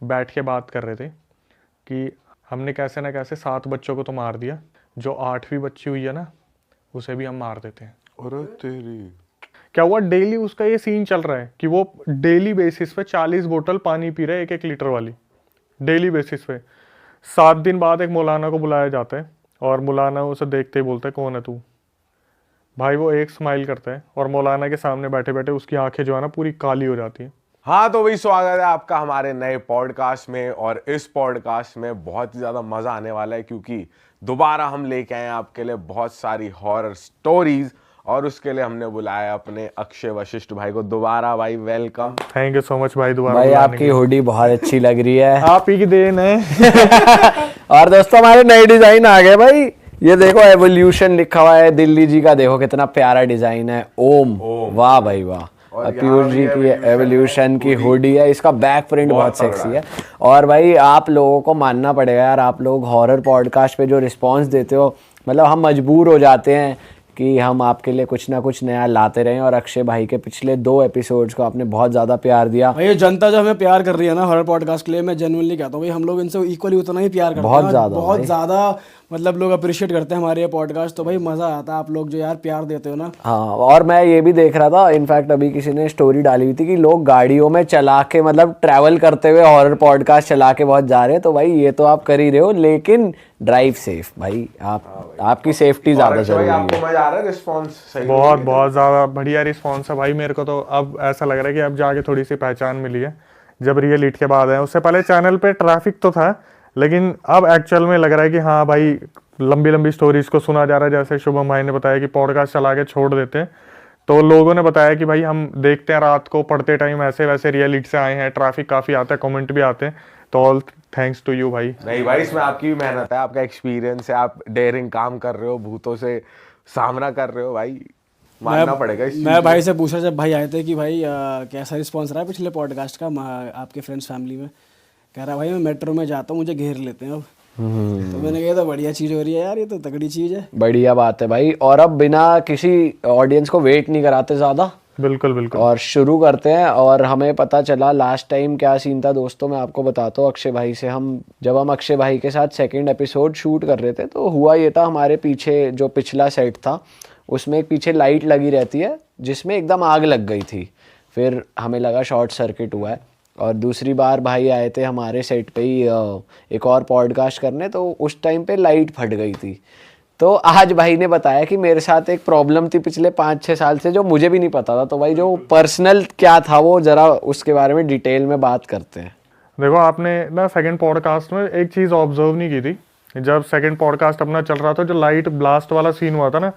बैठ के बात कर रहे थे कि हमने कैसे ना कैसे 7 बच्चों को तो मार दिया, जो 8वीं बच्ची हुई है ना उसे भी हम मार देते हैं। अरे तेरी, क्या हुआ, डेली उसका ये सीन चल रहा है कि वो डेली बेसिस पे 40 बोतल पानी पी रहा है, 1-1 लीटर वाली, डेली बेसिस पे। 7 दिन बाद एक मौलाना को बुलाया जाता है और मौलाना उसे देखते ही बोलता है कौन है तू। भाई वो एक स्माइल करता है और मौलाना के सामने बैठे बैठे उसकी आंखें जो है ना पूरी काली हो जाती है। हाँ तो भाई स्वागत है आपका हमारे नए पॉडकास्ट में। और इस पॉडकास्ट में बहुत ही ज्यादा मजा आने वाला है क्योंकि दोबारा हम लेके आए हैं आपके लिए बहुत सारी हॉरर स्टोरीज और उसके लिए हमने बुलाया अपने अक्षय वशिष्ठ भाई को दोबारा। भाई welcome. Thank you so much भाई दोबारा भाई बुलाने आपकी के लिए। हुडी बहुत अच्छी लग रही है। आप ही की देन है। और दोस्तों हमारे नए डिजाइन आ गए भाई। ये देखो एवोल्यूशन लिखा हुआ है, दिल्ली जी का देखो कितना प्यारा डिजाइन है। ओम, वाह भाई वाह। और पीयूष यहाँ जी भी की एवोल्यूशन की हुडी है, इसका बैक प्रिंट बहुत सेक्सी है। और भाई आप लोगों को मानना पड़ेगा यार, आप लोग हॉरर पॉडकास्ट पे जो रिस्पांस देते हो, मतलब हम मजबूर हो जाते हैं कि हम आपके लिए कुछ ना कुछ नया लाते रहें। और अक्षय भाई के पिछले 2 एपिसोड्स को आपने बहुत ज़्यादा प्यार दिया। भाई ये जनता जो हमें प्यार कर रही है ना हॉरर पॉडकास्ट के लिए, मैं जेन्युइनली कहता हूँ भाई हम लोग इनसे इक्वली उतना ही प्यार करते बहुत हैं। ज़्यादा बहुत भाई। ज़्यादा मतलब लोग अप्रिशिएट करते हैं हमारे ये पॉडकास्ट। तो भाई मज़ा आता है आप लोग जो यार प्यार देते हो ना। हाँ, और मैं ये भी देख रहा था, इनफैक्ट अभी किसी ने स्टोरी डाली हुई थी कि लोग गाड़ियों में चला के, मतलब ट्रैवल करते हुए हॉरर पॉडकास्ट चला के बहुत जा रहे हैं। तो भाई ये तो आप कर ही रहे हो, लेकिन ड्राइव सेफ भाई। आपकी सेफ्टी ज़्यादा जरूरी है। आपको मजा आ रहा है? रिस्पॉन्स सही बहुत बहुत ज़्यादा बढ़िया रिस्पॉन्स है भाई। मेरे को तो अब ऐसा लग रहा है कि अब जाके थोड़ी सी पहचान मिली है जब रियल हिट के बाद है। उससे पहले चैनल पे ट्रैफिक तो था, लेकिन अब एक्चुअल में लग रहा है कि हाँ भाई लंबी लंबी स्टोरीज को सुना जा रहा है। जैसे शुभम भाई ने बताया कि पॉडकास्ट चला के छोड़ देते हैं, तो लोगों ने बताया कि भाई हम देखते हैं रात को पढ़ते टाइम, ऐसे वैसे रियल हिट से आए हैं, ट्रैफिक काफ़ी आता है, कमेंट भी आते हैं। तो ऑल थैंक्स टू यू भाई। नहीं भाई, इसमें आपकी भी मेहनत है, आपका एक्सपीरियंस है, आप डेयरिंग काम कर रहे हो, भूतों से सामना कर रहे हो भाई, मानना पड़ेगा इस मैं भाई से पूछा जब भाई आए थे कि भाई कैसा रिस्पॉन्स रहा है पिछले पॉडकास्ट का आपके फ्रेंड्स फैमिली में। कह रहा भाई मैं मेट्रो में जाता हूँ, मुझे घेर लेते हैं अब। तो मैंने कहा तो बढ़िया चीज़ हो रही है यार, ये तो तगड़ी चीज़ है। बढ़िया बात है भाई। और अब बिना किसी ऑडियंस को वेट नहीं कराते ज़्यादा, बिल्कुल बिल्कुल, और शुरू करते हैं। और हमें पता चला लास्ट टाइम क्या सीन था दोस्तों, मैं आपको बताता हूँ। अक्षय भाई से हम अक्षय भाई के साथ सेकंड एपिसोड शूट कर रहे थे, तो हुआ ये था, हमारे पीछे जो पिछला सेट था उसमें एक पीछे लाइट लगी रहती है जिसमें एकदम आग लग गई थी। फिर हमें लगा शॉर्ट सर्किट हुआ है। और दूसरी बार भाई आए थे हमारे सेट पे ही एक और पॉडकास्ट करने, तो उस टाइम पे लाइट फट गई थी। तो आज भाई ने बताया कि मेरे साथ एक प्रॉब्लम थी पिछले 5-6 साल से, जो मुझे भी नहीं पता था। तो भाई जो पर्सनल क्या था वो जरा उसके बारे में डिटेल में बात करते हैं। देखो आपने ना सेकंड पॉडकास्ट में एक चीज़ ऑब्जर्व नहीं की थी। जब सेकंड पॉडकास्ट अपना चल रहा था, जो लाइट ब्लास्ट वाला सीन हुआ था ना,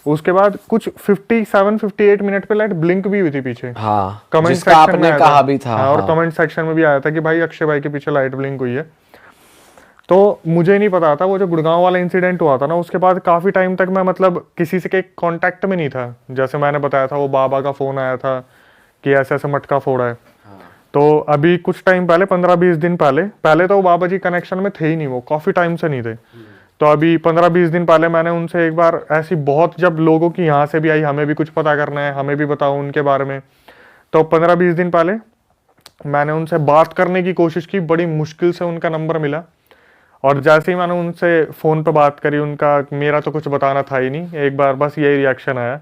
उसके बाद कुछ 57-58 मिनट पे लाइट ब्लिंक भी हुई थी पीछे। हाँ, कमेंट जिसका सेक्शन आपने में कहा भी था। हाँ, और हाँ। कमेंट सेक्शन में भी आया था कि भाई अक्षय भाई के पीछे लाइट ब्लिंक हुई है। तो मुझे नहीं पता था, वो जो गुड़गांव वाला इंसिडेंट हुआ था ना, उसके बाद काफ़ी टाइम तक मैं मतलब किसी से के कांटेक्ट में नहीं था। जैसे मैंने बताया था, वो बाबा का फ़ोन आया था कि ऐसे ऐसे मटका फोड़ा है। तो अभी कुछ टाइम पहले, 15-20 दिन पहले तो वो बाबा जी कनेक्शन में थे ही नहीं, वो काफ़ी टाइम से नहीं थे। तो अभी 15-20 दिन पहले मैंने उनसे एक बार ऐसी बहुत, जब लोगों की यहाँ से भी आई, हमें भी कुछ पता करना है, हमें भी बताओ उनके बारे में, तो 15-20 दिन पहले मैंने उनसे बात करने की कोशिश की। बड़ी मुश्किल से उनका नंबर मिला, और जैसे ही मैंने उनसे फ़ोन पे बात करी, उनका मेरा तो कुछ बताना था ही नहीं। एक बार बस यही रिएक्शन आया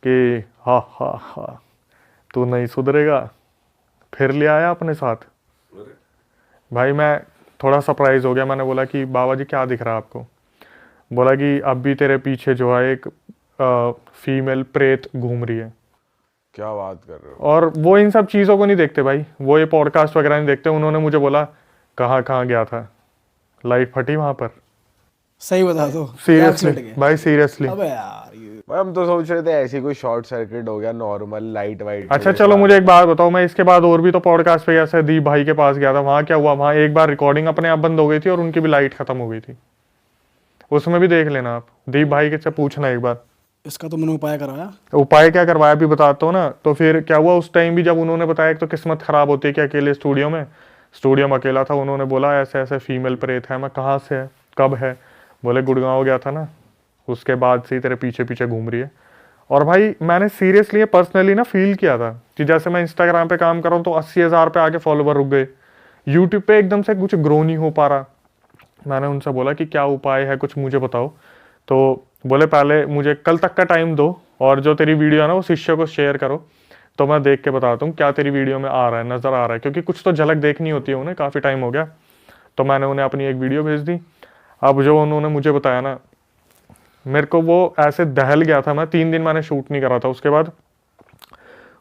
कि हा हा हा तू नहीं सुधरेगा, फिर ले आया अपने साथ। भाई मैं थोड़ा सरप्राइज हो गया। मैंने बोला कि बाबा जी क्या दिख रहा है आपको? बोला कि अब भी तेरे पीछे जो है एक फीमेल प्रेत घूम रही है। क्या बात कर रहे हो? और वो इन सब चीज़ों को नहीं देखते भाई, वो ये पॉडकास्ट वगैरह नहीं देखते। उन्होंने मुझे बोला कहाँ कहाँ गया था, लाइट फटी वहाँ पर। सही बता दो, सीरियसली भाई, सीरियसली। अबे यार भाई हम तो सोच रहे थे ऐसी कोई शॉर्ट सर्किट हो गया, नॉर्मल लाइट वाइट। अच्छा चलो मुझे एक बात बताओ, मैं इसके बाद और भी तो पॉडकास्ट पे ऐसे दीप भाई के पास गया था, वहाँ क्या हुआ? वहाँ एक बार रिकॉर्डिंग अपने आप बंद हो गई थी और उनकी भी लाइट खत्म हो गई थी। उसमें भी देख लेना आप, दीप भाई के से पूछना एक बार। इसका तो मैंने उपाय करवाया। उपाय क्या करवाया भी बताता हूँ ना। तो फिर क्या हुआ उस टाइम भी, जब उन्होंने बताया, एक तो किस्मत खराब होती है कि अकेले स्टूडियो में अकेला था। उन्होंने बोला ऐसे ऐसे फीमेल प्रेत है। मैं कहाँ से है, कब है? बोले गुड़गांव गया था ना, उसके बाद से ही तेरे पीछे पीछे घूम रही है। और भाई मैंने सीरियसली पर्सनली ना फील किया था कि जैसे मैं इंस्टाग्राम पे काम कर रहा हूँ तो 80,000 पे आके फॉलोवर रुक गए, यूट्यूब पे एकदम से कुछ ग्रो नहीं हो पा रहा। मैंने उनसे बोला कि क्या उपाय है, कुछ मुझे बताओ। तो बोले पहले मुझे कल तक का टाइम दो, और जो तेरी वीडियो है ना वो शिष्य को शेयर करो, तो मैं देख के बताता हूँ क्या तेरी वीडियो में आ रहा है, नज़र आ रहा है, क्योंकि कुछ तो झलक देखनी होती है उन्हें, काफ़ी टाइम हो गया। तो मैंने उन्हें अपनी एक वीडियो भेज दी। अब जो उन्होंने मुझे बताया ना, मेरे को वो ऐसे दहल गया था मैं। 3 दिन मैंने शूट नहीं करा था। उसके बाद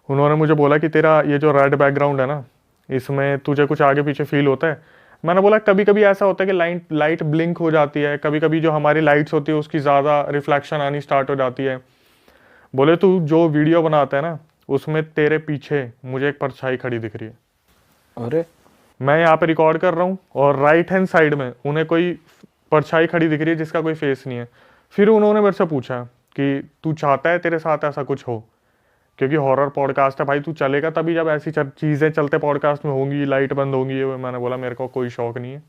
उन्होंने मुझे बोला कि तेरा ये जो रेड बैकग्राउंड है ना, इसमें तुझे कुछ आगे पीछे फील होता है। मैंने बोला कभी कभी ऐसा होता है कि लाइट ब्लिंक हो जाती है, कभी कभी जो हमारी लाइट्स होती है उसकी ज़्यादा रिफ्लेक्शन आनी स्टार्ट हो जाती है। बोले तू जो वीडियो बनाता है ना, उसमें तेरे पीछे मुझे एक परछाई खड़ी दिख रही है। अरे मैं यहाँ पे रिकॉर्ड कर रहा हूँ और राइट हैंड साइड में उन्हें कोई परछाई खड़ी दिख रही है जिसका कोई फेस नहीं है। फिर उन्होंने मेरे से पूछा कि तू चाहता है तेरे साथ ऐसा कुछ हो, क्योंकि हॉरर पॉडकास्ट है भाई, तू चलेगा तभी जब ऐसी चीज़ें चलते पॉडकास्ट में होंगी, लाइट बंद होंगी। ये मैंने बोला मेरे को कोई शौक नहीं है,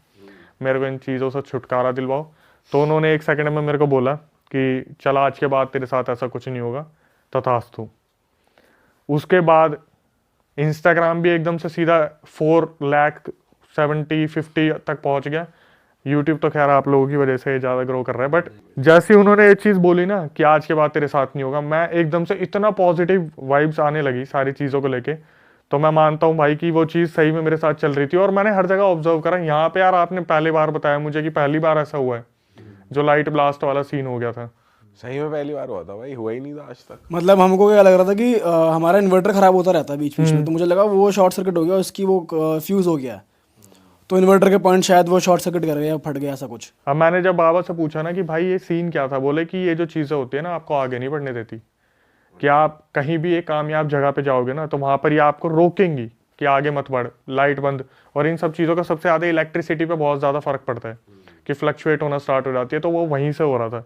मेरे को इन चीज़ों से छुटकारा दिलवाओ। तो उन्होंने 1 सेकंड में मेरे को बोला कि चल आज के बाद तेरे साथ ऐसा कुछ नहीं होगा, तथास्तु। उसके बाद इंस्टाग्राम भी एकदम से सीधा 4,70,50 तक पहुंच गया। यूट्यूब तो खैर आप लोगों की वजह से ज़्यादा ग्रो कर रहा है, बट जैसे ही उन्होंने ये चीज़ बोली ना कि आज के बाद तेरे साथ नहीं होगा, मैं एकदम से इतना पॉजिटिव वाइब्स आने लगी सारी चीज़ों को लेके। तो मैं मानता हूँ भाई कि वो चीज़ सही में मेरे साथ चल रही थी। और मैंने हर जगह ऑब्जर्व करा। यहाँ पे यार आपने पहली बार बताया मुझे कि पहली बार ऐसा हुआ है जो लाइट ब्लास्ट वाला सीन हो गया था। सही में पहली बार हुआ था भाई, हुआ ही नहीं था आज तक। मतलब हमको क्या लग रहा था कि हमारा इन्वर्टर खराब होता रहता है बीच बीच में, तो मुझे लगा वो शॉर्ट सर्किट हो गया, उसकी वो फ्यूज हो गया, तो इन्वर्टर के पॉइंट शायद वो शॉर्ट सर्किट कर गया, फट गया, ऐसा कुछ। अब मैंने जब बाबा से पूछा ना कि भाई ये सीन क्या था, बोले कि ये जो चीज़ें होती है ना आपको आगे नहीं बढ़ने देती, कि आप कहीं भी एक कामयाब जगह पे जाओगे ना तो वहाँ पर ये आपको रोकेंगी कि आगे मत बढ़, लाइट बंद। और इन सब चीज़ों का सबसे ज़्यादा इलेक्ट्रिसिटी पे बहुत ज़्यादा फर्क पड़ता है कि फ्लक्चुएट होना स्टार्ट हो जाती है, तो वो वहीं से हो रहा था।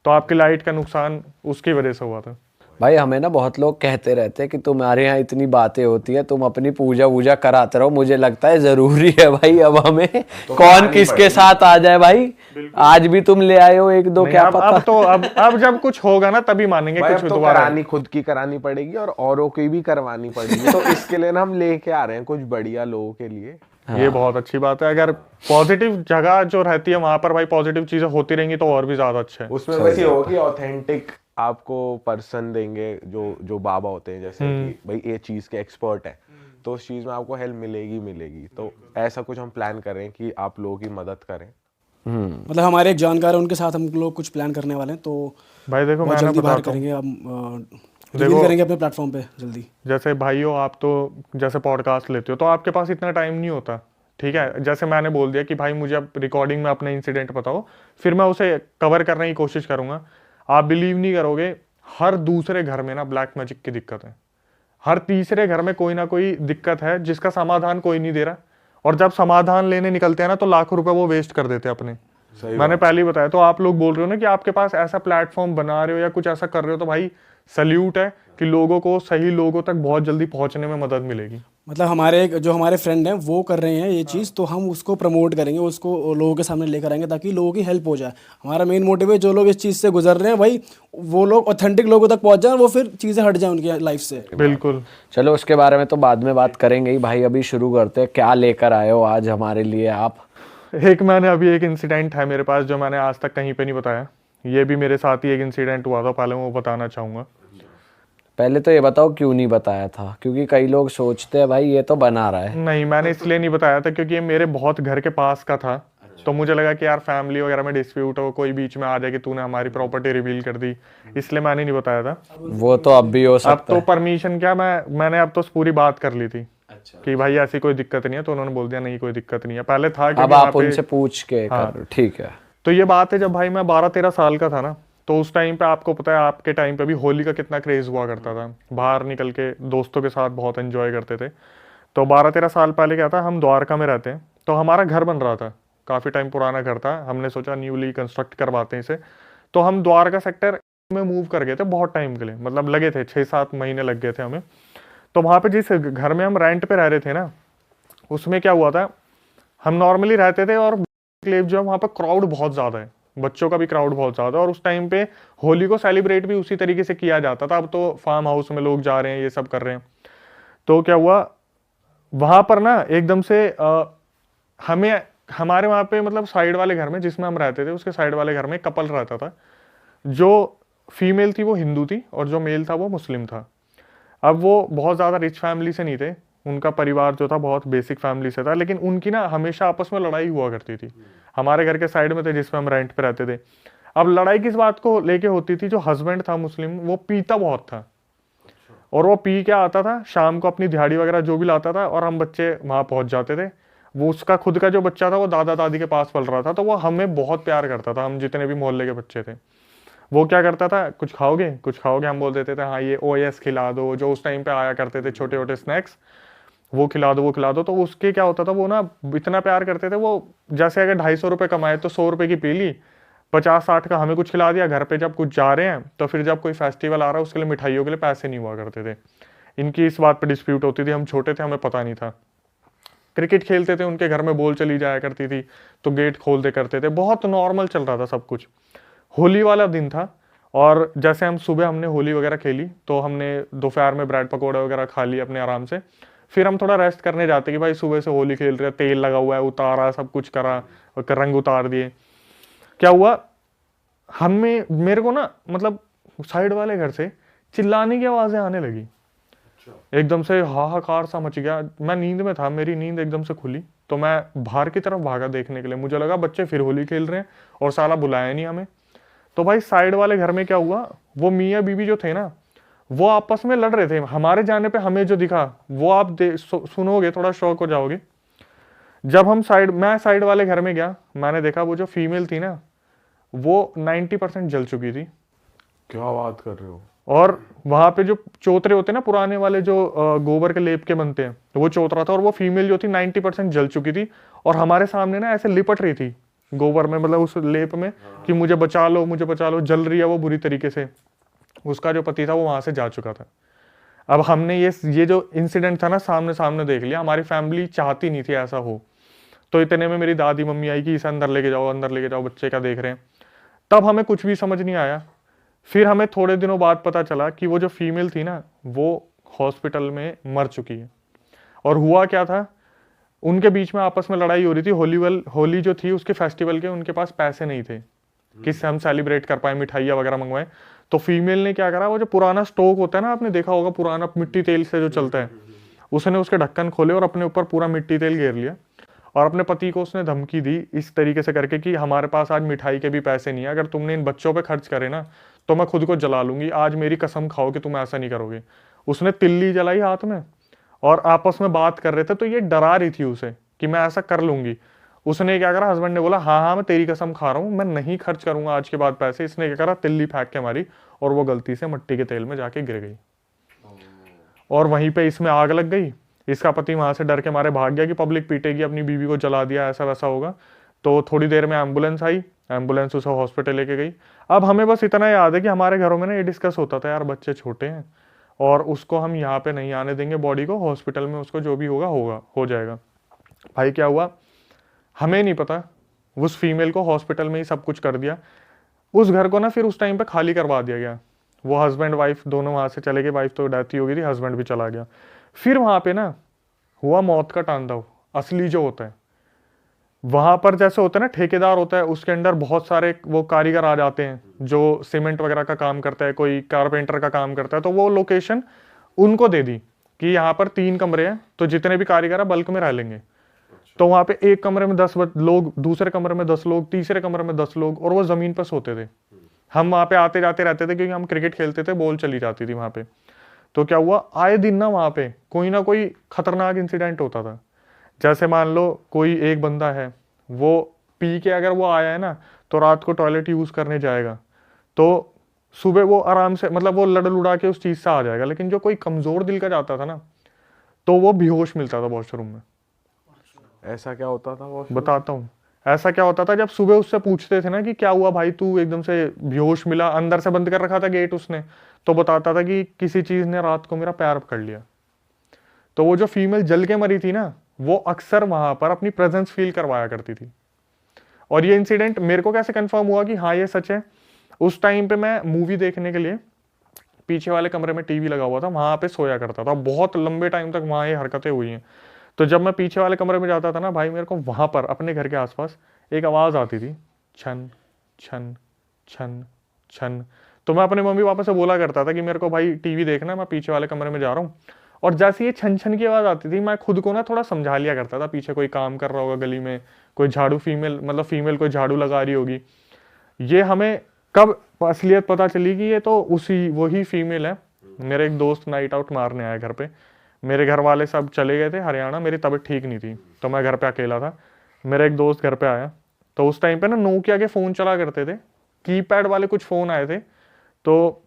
तो आपकी लाइट का नुकसान उसकी वजह से हुआ था। भाई हमें ना बहुत लोग कहते रहते हैं कि तुम्हारे यहाँ इतनी बातें होती है, तुम अपनी पूजा वूजा कराते रहो। मुझे लगता है जरूरी है भाई अब हमें तो कौन किसके साथ आ जाए भाई। आज भी तुम ले आए हो 1-2, क्या पता। अब जब कुछ होगा ना तभी मानेंगे भाई कुछ अब तो दोबारा। करानी खुद की करानी पड़ेगी और औरों की भी करवानी पड़ेगी। तो इसके लिए ना हम लेके आ रहे हैं कुछ बढ़िया लोगों के लिए। ये बहुत अच्छी बात है। अगर पॉजिटिव जगह जो रहती है वहां पर भाई पॉजिटिव चीजें होती रहेंगी तो और भी ज्यादा अच्छा है। उसमें वैसे होगा कि ऑथेंटिक आपको पर्सन देंगे जो बाबा होते हैं, जैसे कि भाई ये चीज के एक्सपर्ट है, तो उस चीज में आपको हेल्प मिलेगी। तो ऐसा कुछ हम प्लान कर रहे हैं कि आप लोगों की मदद करें। मतलब हमारे एक जानकार है, उनके साथ हम लोग कुछ प्लान करने वाले हैं, तो भाई देखो बहुत मैं जल्दी बाहर बताता हूँ, करेंगे, हम रिवील करेंगे अपने प्लेटफॉर्म पे जल्दी। जैसे भाइयों आप तो जैसे पॉडकास्ट लेते हो तो आपके पास इतना टाइम नहीं होता, ठीक है। जैसे मैंने बोल दिया कि भाई मुझे अब रिकॉर्डिंग में अपना इंसिडेंट बताओ, फिर मैं उसे कवर करने की कोशिश करूंगा। आप बिलीव नहीं करोगे, हर दूसरे घर में ना ब्लैक मैजिक की दिक्कत है। हर तीसरे घर में कोई ना कोई दिक्कत है जिसका समाधान कोई नहीं दे रहा। और जब समाधान लेने निकलते हैं ना तो लाखों रुपए वो वेस्ट कर देते हैं अपने। मैंने पहले ही बताया। तो आप लोग बोल रहे हो ना कि आपके पास ऐसा प्लेटफॉर्म बना रहे हो या कुछ ऐसा कर रहे हो, तो भाई सल्यूट है कि लोगों को सही लोगों तक बहुत जल्दी पहुंचने में मदद मिलेगी। मतलब जो हमारे फ्रेंड हैं वो कर रहे हैं ये चीज़, तो हम उसको प्रमोट करेंगे, उसको लोगों के सामने लेकर आएंगे ताकि लोगों की हेल्प हो जाए। हमारा मेन मोटिव है जो लोग इस चीज़ से गुजर रहे हैं भाई, वो लोग ऑथेंटिक लोगों तक पहुंच जाए, वो फिर चीज़ें हट जाए उनकी लाइफ से। बिल्कुल। चलो उसके बारे में तो बाद में बात करेंगे ही भाई, अभी शुरू करते हैं। क्या लेकर आए हो आज हमारे लिए आप? मैंने अभी एक इंसिडेंट है मेरे पास जो मैंने आज तक कहीं पे नहीं बताया। ये भी मेरे साथ ही एक इंसिडेंट हुआ था, पहले मैं वो बताना चाहूँगा। पहले तो ये बताओ क्यों नहीं बताया था, क्योंकि कई लोग सोचते हैं भाई ये तो बना रहा है। नहीं, मैंने इसलिए नहीं बताया था क्योंकि ये मेरे बहुत घर के पास का था। तो मुझे लगा कि यार फैमिली वगैरह में डिस्प्यूट हो, कोई बीच में आ जाए कि तूने हमारी प्रॉपर्टी रिवील कर दी, इसलिए मैंने नहीं बताया था। वो तो अब भी हो सकता अब तो परमिशन क्या, मैंने अब तो पूरी बात कर ली थी कि भाई ऐसी कोई दिक्कत नहीं है, तो उन्होंने बोल दिया नहीं कोई दिक्कत नहीं है। पहले था अब आप उनसे पूछ के कर, ठीक है। तो ये बात है जब भाई मैं 12-13 साल का था ना, तो उस टाइम पे आपको पता है आपके टाइम पे भी होली का कितना क्रेज हुआ करता था। बाहर निकल के दोस्तों के साथ बहुत एंजॉय करते थे। तो 12-13 साल पहले क्या था, हम द्वारका में रहते हैं, तो हमारा घर बन रहा था, काफ़ी टाइम पुराना घर था। हमने सोचा न्यूली कंस्ट्रक्ट करवाते हैं इसे, तो हम द्वारका सेक्टर में मूव कर गए थे बहुत टाइम के लिए, मतलब लगे थे 6-7 महीने लग गए थे हमें। तो वहाँ पे जिस घर में हम रेंट पे रह रहे थे ना, उसमें क्या हुआ था, हम नॉर्मली रहते थे और जो है वहाँ पर क्राउड बहुत ज़्यादा है, बच्चों का भी क्राउड बहुत ज़्यादा। और उस टाइम पे होली को सेलिब्रेट भी उसी तरीके से किया जाता था। अब तो फार्म हाउस में लोग जा रहे हैं, ये सब कर रहे हैं। तो क्या हुआ, वहाँ पर ना एकदम से हमें हमारे वहाँ पे मतलब साइड वाले घर में जिसमें हम रहते थे उसके साइड वाले घर में कपल रहता था, जो फीमेल थी वो हिंदू थी और जो मेल था वो मुस्लिम था। अब वो बहुत ज़्यादा रिच फैमिली से नहीं थे, उनका परिवार जो था बहुत बेसिक फैमिली से था, लेकिन उनकी ना हमेशा आपस में लड़ाई हुआ करती थी। हमारे घर के साइड में थे जिसमें हम रेंट पे रहते थे। अब लड़ाई किस बात को लेके होती थी, जो हस्बैंड था मुस्लिम वो पीता बहुत था, और वो पी के आता था शाम को अपनी दिहाड़ी वगैरह जो भी लाता था, और हम बच्चे वहाँ पहुँच जाते थे। वो उसका खुद का जो बच्चा था वो दादा दादी के पास पल रहा था, तो वो हमें बहुत प्यार करता था, हम जितने भी मोहल्ले के बच्चे थे। वो क्या करता था, कुछ खाओगे कुछ खाओगे, हम बोल देते थे हाँ ये ओएस खिला दो, जो उस टाइम पे आया करते थे छोटे छोटे स्नैक्स, वो खिला दो वो खिला दो। तो उसके क्या होता था, वो ना इतना प्यार करते थे, वो जैसे अगर 250 रुपये कमाए तो 100 रुपये की पी ली, 50-60 का हमें कुछ खिला दिया। घर पे जब कुछ जा रहे हैं तो फिर जब कोई फेस्टिवल आ रहा है उसके लिए मिठाइयों के लिए पैसे नहीं हुआ करते थे। इनकी इस बात पे डिस्प्यूट होती थी, हम छोटे थे हमें पता नहीं था। क्रिकेट खेलते थे उनके घर में, बॉल चली जाया करती थी तो गेट खोल दे करते थे, बहुत नॉर्मल चल रहा था सब कुछ। होली वाला दिन था, और जैसे हम सुबह हमने होली वगैरह खेली तो हमने दोपहर में ब्रेड पकौड़े वगैरह खा लिए अपने आराम से। फिर हम थोड़ा रेस्ट करने जाते कि भाई सुबह से होली खेल रहे, तेल लगा हुआ है, उतारा सब कुछ करा, रंग उतार दिए। क्या हुआ, हमें मेरे को ना मतलब साइड वाले घर से चिल्लाने की आवाजें आने लगी, एकदम से हाहाकार सा मच गया। मैं नींद में था, मेरी नींद एकदम से खुली, तो मैं बाहर की तरफ भागा देखने के लिए, मुझे लगा बच्चे फिर होली खेल रहे हैं और साला बुलाया नहीं हमें। तो भाई साइड वाले घर में क्या हुआ, वो मियाँ बीवी जो थे ना वो आपस में लड़ रहे थे। हमारे जाने पे हमें जो दिखा वो आप सुनोगे थोड़ा शौक हो जाओगे। जब मैं साइड वाले घर में गया, मैंने देखा वो जो फीमेल थी ना वो 90% जल चुकी थी। क्या बात कर रहे हो? और वहां पे जो चौतरे होते हैं ना पुराने वाले, जो गोबर के लेप के बनते हैं, तो वो चौतरा था, और वो फीमेल जो थी 90% जल चुकी थी, और हमारे सामने ना ऐसे लिपट रही थी गोबर में, मतलब उस लेप में, कि मुझे बचा लो मुझे बचा लो, जल रही है वो बुरी तरीके से। उसका जो पति था वो वहां से जा चुका था। अब हमने ये जो इंसिडेंट था ना सामने सामने देख लिया। हमारी फैमिली चाहती नहीं थी ऐसा हो, तो इतने में मेरी दादी मम्मी आई कि इसे अंदर लेके जाओ अंदर लेके जाओ, बच्चे क्या देख रहे हैं। तब हमें कुछ भी समझ नहीं आया। फिर हमें थोड़े दिनों बाद पता चला कि वो जो फीमेल थी ना वो हॉस्पिटल में मर चुकी है। और हुआ क्या था, उनके बीच में आपस में लड़ाई हो रही थी। होली जो थी उसके फेस्टिवल के उनके पास पैसे नहीं थे कि हम सेलिब्रेट कर पाए, मिठाइयाँ वगैरह मंगवाए। तो फीमेल ने क्या करा, वो जो पुराना स्टोव होता है ना, आपने देखा होगा पुराना मिट्टी तेल से जो चलता है, उसने उसके ढक्कन खोले और अपने ऊपर पूरा मिट्टी तेल घेर लिया, और अपने पति को उसने धमकी दी इस तरीके से करके कि हमारे पास आज मिठाई के भी पैसे नहीं है, अगर तुमने इन बच्चों पे खर्च करे ना तो मैं खुद को जला लूंगी, आज मेरी कसम खाओ कि तुम ऐसा नहीं करोगे। उसने तिल्ली जलाई हाथ में, और आपस में बात कर रहे थे, तो ये डरा रही थी उसे कि मैं ऐसा कर लूंगी। उसने क्या करा, हस्बैंड ने बोला हाँ हाँ मैं तेरी कसम खा रहा हूँ, मैं नहीं खर्च करूंगा आज के बाद पैसे। इसने क्या करा, तिल्ली फेंक के मारी, और वो गलती से मिट्टी के तेल में जाके गिर गई, और वहीं पे इसमें आग लग गई। इसका पति वहां से डर के मारे भाग गया कि पब्लिक पीटेगी, अपनी बीवी को जला दिया, ऐसा वैसा होगा। तो थोड़ी देर में एम्बुलेंस आई, एम्बुलेंस उसे हॉस्पिटल लेके गई। अब हमें बस इतना याद है कि हमारे घरों में ना ये डिस्कस होता था, यार बच्चे छोटे हैं और उसको हम यहाँ पे नहीं आने देंगे, बॉडी को हॉस्पिटल में उसको जो भी होगा होगा हो जाएगा। भाई क्या हुआ हमें नहीं पता, उस फीमेल को हॉस्पिटल में ही सब कुछ कर दिया। उस घर को ना फिर उस टाइम पे खाली करवा दिया गया। वो हस्बैंड वाइफ दोनों वहां से चले गए, वाइफ तो डेथ ही हो गई थी, हस्बैंड भी चला गया। फिर वहां पे ना हुआ मौत का तांडव असली जो होता है। वहां पर जैसे होता है ना ठेकेदार होता है, उसके अंदर बहुत सारे वो कारीगर आ जाते हैं जो सीमेंट वगैरह का काम करता है, कोई कारपेंटर का काम करता है। तो वो लोकेशन उनको दे दी कि यहाँ पर 3 कमरे हैं, तो जितने भी कारीगर है बल्क में रह लेंगे। तो वहां पे एक कमरे में 10 लोग, दूसरे कमरे में 10 लोग, तीसरे कमरे में 10 लोग, और वो जमीन पर सोते थे। हम वहां पे आते जाते रहते थे क्योंकि हम क्रिकेट खेलते थे, बॉल चली जाती थी वहां पे। तो क्या हुआ, आए दिन ना वहां पे कोई ना कोई खतरनाक इंसिडेंट होता था। जैसे मान लो कोई एक बंदा है, वो पी के अगर वो आया है ना तो रात को टॉयलेट यूज करने जाएगा, तो सुबह वो आराम से मतलब वो लड़ लुड़ा के उस चीज से आ जाएगा। लेकिन जो कोई कमजोर दिल का जाता था ना तो वो बेहोश मिलता था वॉशरूम में। ऐसा क्या होता था वो? बताता हूँ ऐसा क्या होता था। जब सुबह उससे पूछते थे ना कि क्या हुआ भाई, तू एकदम से बेहोश मिला, अंदर से बंद कर रखा था गेट उसने, तो बताता था कि किसी चीज ने रात को मेरा पैर पकड़ लिया। तो वो जो फीमेल जल के मरी थी ना, वो अक्सर वहां पर अपनी प्रेजेंस फील करवाया करती थी। और ये इंसिडेंट मेरे को कैसे कंफर्म हुआ कि हाँ ये सच है, उस टाइम पे मैं मूवी देखने के लिए पीछे वाले कमरे में टीवी लगा हुआ था, वहां पे सोया करता था, बहुत लंबे टाइम तक वहां ये हरकतें हुई हैं। तो जब मैं पीछे वाले कमरे में जाता था ना भाई, मेरे को वहां पर अपने घर के आसपास एक आवाज आती थी, छन छन छन छन। तो मैं अपने मम्मी पापा से बोला करता था कि मेरे को भाई टीवी देखना है, मैं पीछे वाले कमरे में जा रहा हूँ। और जैसे ये छन छन की आवाज आती थी, मैं खुद को ना थोड़ा समझा लिया करता था, पीछे कोई काम कर रहा होगा गली में, कोई झाड़ू फीमेल कोई झाड़ू लगा रही होगी। ये हमें कब असलियत पता चली कि ये तो वही फीमेल है। मेरे एक दोस्त नाइट आउट मारने आया घर पे, मेरे घर वाले सब चले गए थे हरियाणा, मेरी तबीयत ठीक नहीं थी, तो मैं घर पे अकेला था। मेरा एक दोस्त घर पे आया, तो उस टाइम पे ना नोकिया के फ़ोन चला करते थे, कीपैड वाले कुछ फ़ोन आए थे। तो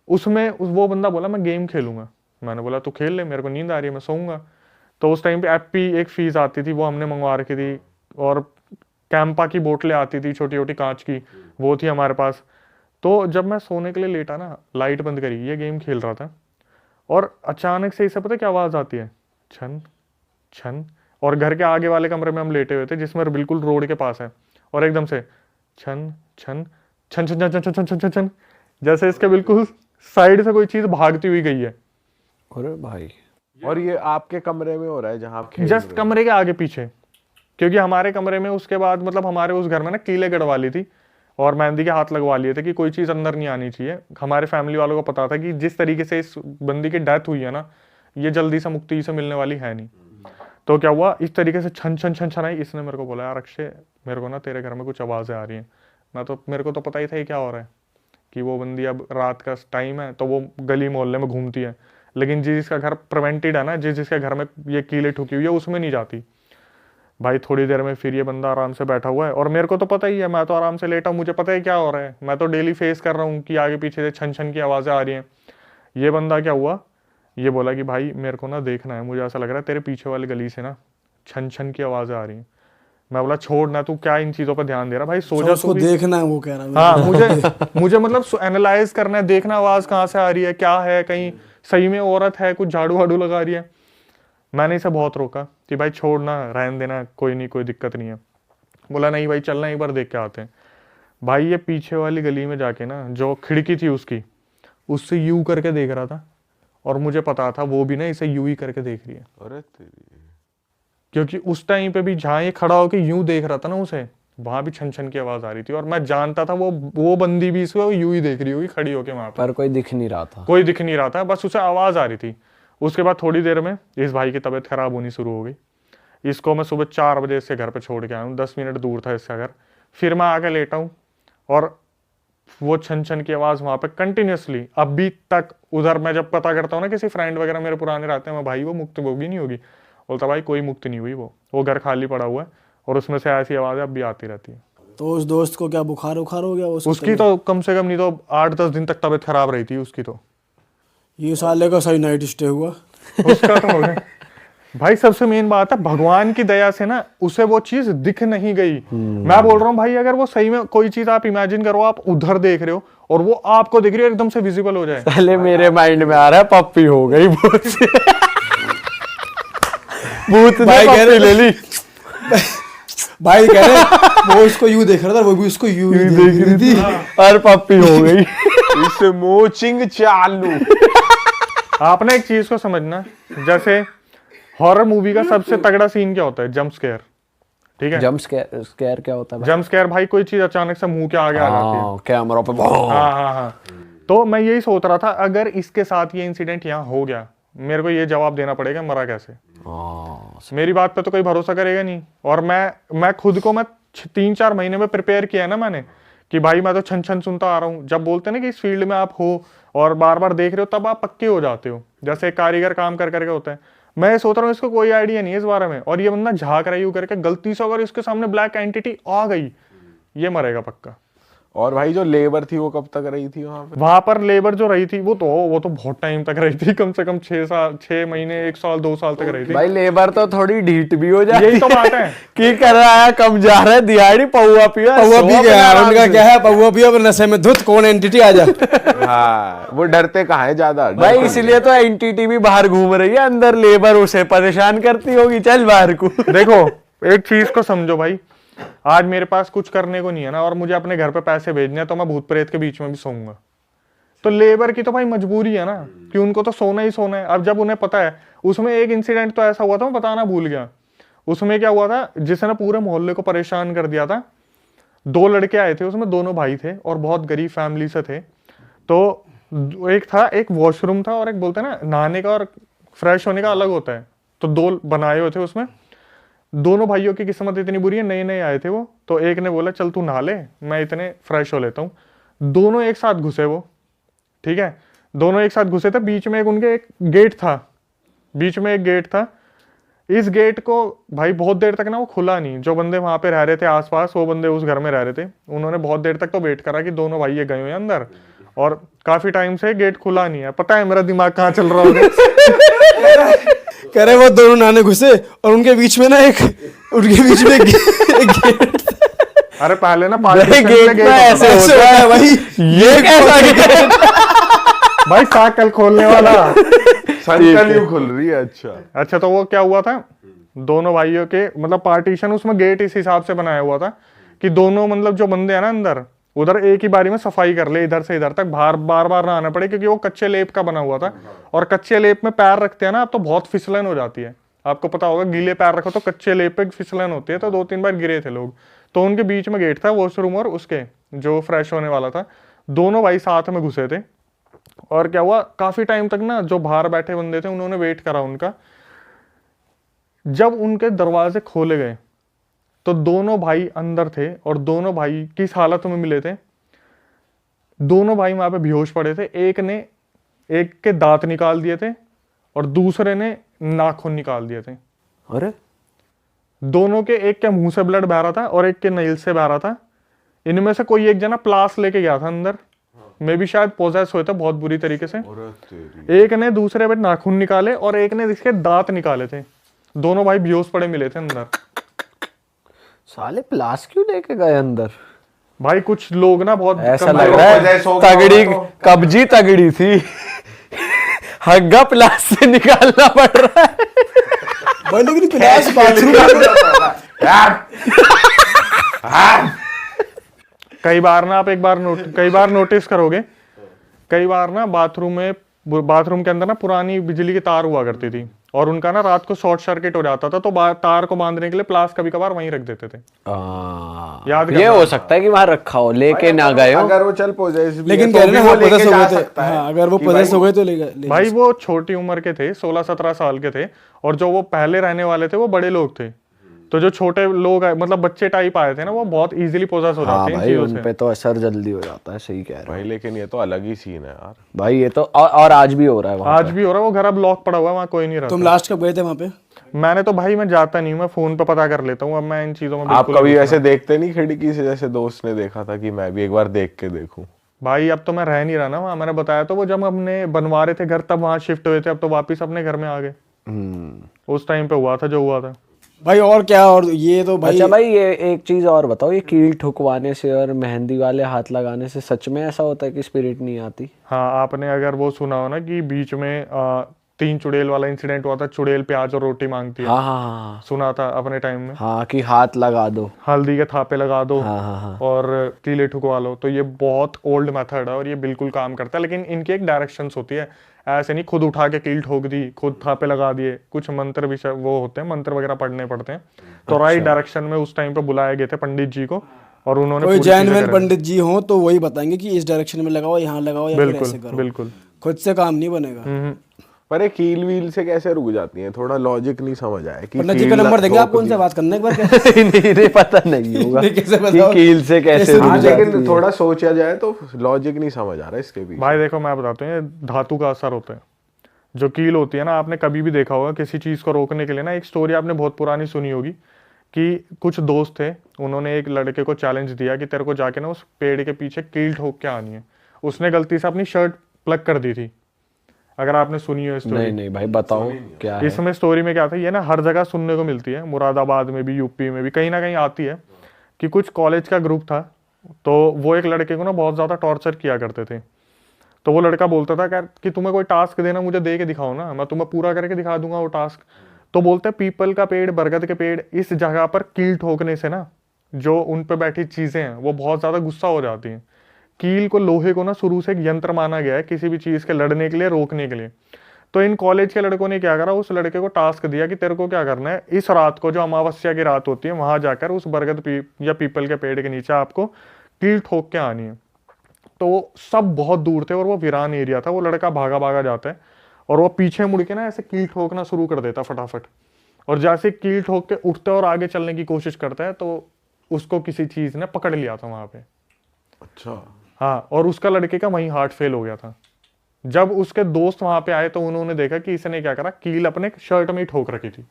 उसमें वो बंदा बोला मैं गेम खेलूंगा। मैंने बोला तू खेल ले, मेरे को नींद आ रही है, मैं सोऊंगा। तो उस टाइम पे एप्पी एक फीस आती थी, वो हमने मंगवा रखी थी, और कैंपा की बोतलें आती थी छोटी छोटी कांच की, वो थी हमारे पास। तो जब मैं सोने के लिए लेटा ना, लाइट बंद करी, ये गेम खेल रहा था, और अचानक से इसे पता क्या आवाज़ आती है, छन छन। और घर के आगे वाले कमरे में हम लेटे हुए थे, जिसमें बिल्कुल रोड के पास है, और एकदम से छन छन छन छन छन छन छन छन छन छन, जैसे इसके बिल्कुल साइड से कोई चीज़ भागती हुई गई है। अरे भाई, और ये आपके कमरे में हो रहा है जहाँ आप खेल जस्ट रहे हो? कमरे के आगे पीछे, क्योंकि हमारे कमरे में उसके बाद मतलब हमारे उस घर में ना कीले गड़वा ली थी और मेहंदी के हाथ लगवा लिए थे कि कोई चीज़ अंदर नहीं आनी चाहिए। हमारे फैमिली वालों को पता था कि जिस तरीके से इस बंदी की डेथ हुई है ना, ये जल्दी से मुक्ति से मिलने वाली है नहीं। तो क्या हुआ, इस तरीके से छन छन छन छन आई। इसने मेरे को बोला यार अक्षय, मेरे को ना तेरे घर में कुछ आवाज़ें आ रही हैं। मेरे को तो पता ही था ये क्या हो रहा है, कि वो बंदी अब रात का टाइम है तो वो गली मोहल्ले में घूमती है, लेकिन जिसका घर प्रिवेंटेड है ना, जिसके घर में ये कीले ठुकी हुई है, उसमें नहीं जाती। भाई थोड़ी देर में फिर ये बंदा आराम से बैठा हुआ है, और मेरे को तो पता ही है, मैं तो आराम से लेटा हूँ, मुझे पता है क्या हो रहा है, मैं तो डेली फेस कर रहा हूँ कि आगे पीछे से छन छन की आवाज़ें आ रही हैं। ये बंदा क्या हुआ, ये बोला कि भाई मेरे को ना देखना है, मुझे ऐसा लग रहा है तेरे पीछे वाली गली से ना छन छन की आवाज़ें आ रही हैं। मैं बोला छोड़ ना, तू क्या इन चीज़ों पर ध्यान दे रहा भाई, सो जा। उसको देखना है, वो कह रहा है। हाँ, मुझे मतलब एनालाइज करना है, देखना आवाज़ कहाँ से आ रही है, क्या है, कहीं सही में औरत है, कुछ झाड़ू वाड़ू लगा रही है। मैंने इसे बहुत रोका कि भाई छोड़ना, रहने देना, कोई नहीं, कोई दिक्कत नहीं है। बोला नहीं भाई चलना, एक बार देख के आते हैं। भाई ये पीछे वाली गली में जाके ना, जो खिड़की थी उसकी, उससे यू करके देख रहा था, और मुझे पता था वो भी ना इसे यू ही करके देख रही है। अरे तेरी, क्योंकि उस टाइम पे भी जहाँ ये खड़ा होकर यूं देख रहा था ना उसे, वहां भी छन छन की आवाज आ रही थी, और मैं जानता था वो बंदी भी इसको यूं ही देख रही होगी खड़ी होके वहां पर कोई दिख नहीं रहा था। कोई दिख नहीं रहा था, बस उसे आवाज आ रही थी। उसके बाद थोड़ी देर में इस भाई की तबीयत खराब होनी शुरू हो गई। इसको मैं सुबह 4 बजे इसके घर पे छोड़ के आया हूँ, 10 मिनट दूर था इसका घर। फिर मैं आके लेटा हूँ, और वो छन छन की आवाज वहां पे कंटिन्यूसली अभी तक। उधर मैं जब पता करता हूँ ना, किसी फ्रेंड वगैरह मेरे पुराने रहते हैं, मैं भाई वो मुक्त होगी नहीं होगी, बोलता भाई कोई मुक्त नहीं हुई, वो घर खाली पड़ा हुआ है, और उसमें से ऐसी आवाजें अब भी आती रहती है। तो उस दोस्त को क्या बुखार उखार हो गया? उसकी तो कम से कम नहीं तो 8-10 दिन तक तबीयत खराब रही थी उसकी। तो ये साले का सही नाइट स्टे हुआ। उसका तो हो गया भाई। सबसे मेन बात है, भगवान की दया से ना उसे वो चीज दिख नहीं गई। मैं बोल रहा हूँ भाई, अगर वो सही में कोई चीज आप इमेजिन करो, आप उधर देख रहे हो और वो आपको दिख रही है, एकदम से विजिबल हो जाए। पहले मेरे माइंड में आ रहा है पप्पी हो गई भूत से। भूत ने पप्पी ले ली। भाई कह रहे वो उसको यूं देख रहा था, वो भी उसको यूं ही देख रही थी, और पप्पी हो गई। इसे मोचिंग चालू। आपने एक चीज को समझना, जैसे हॉरर मूवी का सबसे तगड़ा सीन क्या होता है? Jump scare. ठीक है, जंप स्केयर क्या होता है भाई? जंप स्केयर भाई, कोई चीज अचानक से मुंह के आगे आ जाती है, कैमरा पे। हाँ। तो मैं यही सोच रहा था, अगर इसके साथ ये इंसिडेंट यहाँ हो गया, मेरे को ये जवाब देना पड़ेगा मरा कैसे। मेरी बात पे तो कोई भरोसा करेगा नहीं। और मैं खुद को 3-4 महीने में प्रिपेयर किया है ना मैंने, कि भाई मैं तो छन छन सुनता आ रहा हूँ। जब बोलते हैं ना कि इस फील्ड में आप हो और बार बार देख रहे हो, तब आप पक्के हो जाते हो, जैसे कारीगर काम कर करके होते हैं। मैं सोच रहा हूँ इसको कोई आइडिया नहीं है इस बारे में, और ये बंदा झाँक रही करके गलती से अगर इसके सामने ब्लैक एंटिटी आ गई, ये मरेगा पक्का। और भाई जो लेबर थी वो कब तक रही थी वहां पर लेबर जो रही थी, वो तो बहुत टाइम तक रही थी, कम से कम 6 महीने, 1 साल, 2 साल तक रही थी। भाई लेबर तो थोड़ी ढीठ भी हो जाती है। यही तो बात है की कर रहा है, कम जा रहा है, दिहाड़ी पौवा पिया, पौवा पी गया। उनका क्या है, पौवा पिया पर नशे में धुत, कौन एंटिटी आ जा। हाँ, वो डरते कहाँ है ज्यादा भाई, इसलिए तो एंटिटी भी बाहर घूम रही है, अंदर लेबर उसे परेशान करती होगी, चल बाहर को। देखो एक चीज को समझो भाई, आज मेरे पास कुछ करने को नहीं है ना, और मुझे अपने घर पे पैसे भेजने हैं, तो मैं भूत प्रेत के बीच में भी सोऊंगा। तो लेबर की तो भाई मजबूरी है ना कि उनको तो सोना ही सोना है। अब जब उन्हें पता है, उसमें एक इंसिडेंट तो ऐसा हुआ था, मैं बताना भूल गया। उसमें क्या हुआ था, जिसने पूरे मोहल्ले को परेशान कर दिया था, 2 लड़के आए थे, उसमें दोनों भाई थे और बहुत गरीब फैमिली से थे। तो एक था, एक वॉशरूम था और एक बोलते हैं ना नहाने का और फ्रेश होने का अलग होता है, तो 2 बनाए हुए थे उसमें। दोनों भाइयों की किस्मत इतनी बुरी है, नए नए आए थे वो, तो एक ने बोला चल तू नहा ले, मैं इतने फ्रेश हो लेता हूँ। दोनों एक साथ घुसे वो, ठीक है, दोनों एक साथ घुसे थे। बीच में एक उनके एक गेट था, बीच में एक गेट था। इस गेट को भाई बहुत देर तक ना वो खुला नहीं। जो बंदे वहां पे रह रहे थे आसपास, वो बंदे उस घर में रह रहे थे, उन्होंने बहुत देर तक तो वेट करा कि दोनों भाई ये गए हुए हैं अंदर, और काफी टाइम से गेट खुला नहीं है। पता है मेरा दिमाग कहाँ चल रहा होगा? कह रहे वो दोनों नाने घुसे और उनके बीच में ना उनके बीच में एक गेट। अरे पहले ना गेट ऐसे होता है भाई, ये कैसा गेट? भाई साइकिल खोलने वाला। साइकिल ही खुल रही है। अच्छा, तो वो क्या हुआ था, दोनों भाइयों के मतलब पार्टीशन, उसमें गेट इस हिसाब से बनाया हुआ था कि दोनों मतलब जो बंदे हैं ना अंदर, उधर एक ही बारी में सफाई कर ले, इधर से इधर तक बार बार ना आना पड़े, क्योंकि वो कच्चे लेप का बना हुआ था। और कच्चे लेप में पैर रखते हैं ना आप, तो बहुत फिसलन हो जाती है। आपको पता होगा, गीले पैर रखो तो कच्चे लेप पे फिसलन होती है, तो 2-3 बार गिरे थे लोग। तो उनके बीच में गेट था, वॉशरूम और उसके जो फ्रेश होने वाला था। दोनों भाई साथ में घुसे थे, और क्या हुआ, काफी टाइम तक ना जो बाहर बैठे बंदे थे उन्होंने वेट करा उनका। जब उनके दरवाजे खोले गए तो दोनों भाई अंदर थे, और दोनों भाई किस हालत में मिले थे, दोनों भाई वहां पे बेहोश पड़े थे। एक ने एक के दांत निकाल दिए थे और दूसरे ने नाखून निकाल दिए थे। अरे दोनों के, एक के मुंह से ब्लड बह रहा था और एक के नेल से बह रहा था। इनमें से कोई एक जना प्लास लेके गया था अंदर, मैं भी शायद पोजेस हुए थे बहुत बुरी तरीके से। एक ने दूसरे पे नाखून निकाले और एक ने इसके दांत निकाले थे। दोनों भाई बेहोश पड़े मिले थे अंदर। साले प्लास क्यों लेके गए अंदर? भाई कुछ लोग ना बहुत ऐसा लग रहा है तगड़ी कब्जी तगड़ी थी। हग्गा प्लास से निकालना पड़ रहा है भाई, लेकिन प्लास बाथरूम कई बार ना आप कई बार नोटिस करोगे, कई बार ना बाथरूम के अंदर ना पुरानी बिजली की तार हुआ करती थी, और उनका ना रात को शॉर्ट सर्किट हो जाता था, तो तार को बांधने के लिए प्लास कभी कभार वहीं रख देते थे। याद ये हो सकता है कि वहां रखा हो, लेके ना गए हो। अगर वो चल पोजेस, लेकिन कह रहे हैं पोजेस हो गए थे। हाँ, अगर वो पोजेस हो गए तो ले भाई वो छोटी उम्र के थे, 16-17 साल के थे, और जो वो पहले रहने वाले थे वो बड़े लोग थे। तो जो छोटे लोग मतलब बच्चे टाइप आए थे ना, वो बहुत इजीली पोजेस हो जाते हैं इन चीजों से। उन पे तो असर जल्दी हो जाता है, सही कह रहे हो भाई। लेकिन ये तो अलग ही सीन है यार भाई, ये तो और आज भी हो रहा है वहाँ आज भी हो रहा है। वो घर अब लॉक पड़ा हुआ है, वहाँ कोई नहीं रहता। तुम लास्ट कब गए थे वहाँ पे? मैंने तो भाई, मैं जाता नहीं हूँ, मैं फोन पे पता कर लेता हूँ। अब मैं इन चीजों में आप कभी ऐसे देखते नहीं खिड़की से, जैसे दोस्त ने देखा था कि मैं भी एक बार देख के देखूं? भाई अब तो मैं रह नहीं रहा ना वहाँ, मैंने बताया तो, वो जब हमने बनवा रहे थे घर तब वहाँ शिफ्ट हुए थे, अब तो वापिस अपने घर में आ गए। उस टाइम पे हुआ था जो हुआ था भाई। और क्या, और ये तो भाई। अच्छा भाई, ये एक चीज और बताओ, ये कील ठुकवाने से और मेहंदी वाले हाथ लगाने से सच में ऐसा होता है कि स्पिरिट नहीं आती? हाँ, आपने अगर वो सुना हो ना कि बीच में 3 चुड़ैल वाला इंसिडेंट हुआ था, चुड़ैल प्याज और रोटी मांगती है। हाँ, सुना था अपने टाइम में। हाँ कि हाथ लगा दो, हल्दी के थापे लगा दो, हाँ। और कीले ठुकवा लो। तो ये बहुत ओल्ड मेथड है और ये बिल्कुल काम करता है, लेकिन इनकी एक डायरेक्शंस होती है। ऐसे नहीं खुद उठा के कील ठोक दी, खुद थापे लगा दिए। कुछ मंत्र भी वो होते हैं, मंत्र वगैरह पढ़ने पड़ते हैं। तो राइट डायरेक्शन में उस टाइम पे बुलाए गए थे पंडित जी को, और उन्होंने कोई जेन्युइन पंडित जी हो तो वही बताएंगे कि इस डायरेक्शन में लगाओ, यहाँ लगाओ, या फिर ऐसे करो। बिल्कुल खुद से काम नहीं बनेगा। पर ये कील वील से कैसे रुक जाती है? थोड़ा लॉजिक नहीं समझ आया कि पंडित जी का नंबर देंगे आपको, उनसे बात करना एक बार। नहीं पता नहीं होगा कैसे कि कील से कैसे रुक जाती है। लेकिन थोड़ा सोचा जाए तो लॉजिक नहीं समझ आ रहा इसके भी। भाई देखो, मैं बताता हूँ, ये धातु का असर होता है। जो कील होती है ना, आपने कभी भी देखा होगा किसी चीज को रोकने के लिए ना, एक स्टोरी आपने बहुत पुरानी सुनी होगी कि कुछ दोस्त थे, उन्होंने एक लड़के को चैलेंज दिया कि तेरे को जाके ना उस पेड़ के पीछे कील ठोक के आनी है। उसने गलती से अपनी शर्ट प्लग कर दी थी, अगर आपने सुनी हो स्टोरी। नहीं भाई बताओ क्या है इसमें स्टोरी में क्या था, ये ना हर जगह सुनने को मिलती है, मुरादाबाद में भी, यूपी में भी, कहीं ना कहीं आती है कि कुछ कॉलेज का ग्रुप था, तो वो एक लड़के को ना बहुत ज्यादा टॉर्चर किया करते थे। तो वो लड़का बोलता था कि तुम्हें कोई टास्क देना, मुझे दे के दिखाओ ना, मैं तुम्हें पूरा करके दिखा दूंगा वो टास्क। तो बोलते हैं पीपल का पेड़, बरगद के पेड़, इस जगह पर कील ठोकने से ना जो उन पे बैठी चीजें हैं वो बहुत ज्यादा गुस्सा हो जाती हैं। कील को, लोहे को ना शुरू से एक यंत्र माना गया है किसी भी चीज के लड़ने के लिए, रोकने के लिए। तो इन कॉलेज के लड़कों ने क्या करा, उस लड़के को टास्क दिया कि तेरे को क्या करना है, इस रात को जो अमावस्या की रात होती है वहां जाकर उस बरगद या पीपल के पेड़ के नीचे आपको कील ठोक के आनी है। तो सब बहुत दूर थे और वो वीरान एरिया था। वो लड़का भागा भागा जाता है और वो पीछे मुड़ के ना ऐसे कील ठोकना शुरू कर देता फटाफट, और जैसे कील ठोक के उठता है और आगे चलने की कोशिश करता है तो उसको किसी चीज ने पकड़ लिया था वहां पे। अच्छा। हाँ, और उसका लड़के का वहीं हार्ट फेल हो गया था। जब उसके दोस्त वहां पे आए तो उन्होंने देखा कि इसने क्या करा, कील अपने शर्ट में ही ठोक रखी थी।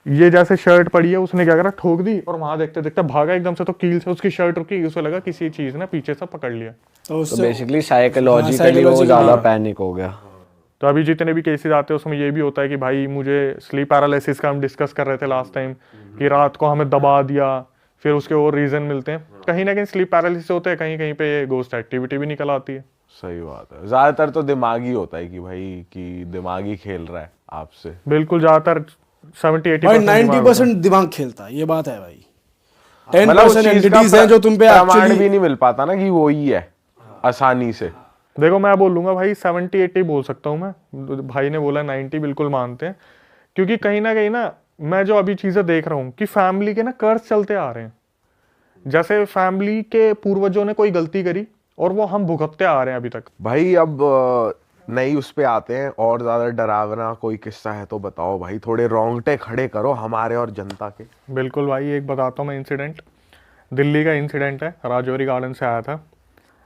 ये जैसे शर्ट पड़ी है, उसने क्या करा, ठोक दी, और वहां देखते देखते भागा एकदम से, तो कील से उसकी शर्ट रुकी, उसे लगा किसी चीज ने पीछे से पकड़ लिया। तो तो बेसिकली साइकोलॉजिकली वो ज्यादा पैनिक हो गया। तो अभी जितने भी केसेस आते हैं उसमें ये भी होता है कि भाई मुझे स्लीप पैरालिसिस का हम डिस्कस कर रहे थे लास्ट टाइम, कि रात को हमें दबा दिया, फिर उसके और रीजन मिलते हैं। कहीं ना कहीं स्लीप पैरालिसिस होते हैं, कहीं कहीं पे गोस्ट एक्टिविटी भी निकल आती है। सही बात है, ज्यादातर तो दिमागी होता है कि भाई कि दिमागी खेल रहा है आपसे। बिल्कुल, ज्यादातर 70-80% भाई 90% दिमाग खेलता है, ये बात है भाई। मतलब उस 10% चीज एंटिटीज का हैं जो तुम पे प्रमाण एक्चुअली भी नहीं मिल पाता ना कि वो ही है आसानी से। देखो मैं बोलूंगा भाई 70-80 बोल सकता हूँ मैं, भाई ने बोला 90 बिल्कुल मानते हैं, क्योंकि कहीं ना मैं जो अभी चीजें देख रहा हूँ कि फैमिली के ना कर्ज चलते आ रहे हैं। जैसे फैमिली के पूर्वजों ने कोई गलती करी और वो हम भुगतते आ रहे हैं अभी तक। भाई अब नई उस पे आते हैं, और ज्यादा डरावना कोई किस्सा है तो बताओ भाई, थोड़े रोंगटे खड़े करो हमारे और जनता के। बिल्कुल भाई, एक बताता हूँ मैं इंसिडेंट। दिल्ली का इंसिडेंट है, राजौरी गार्डन से आया था।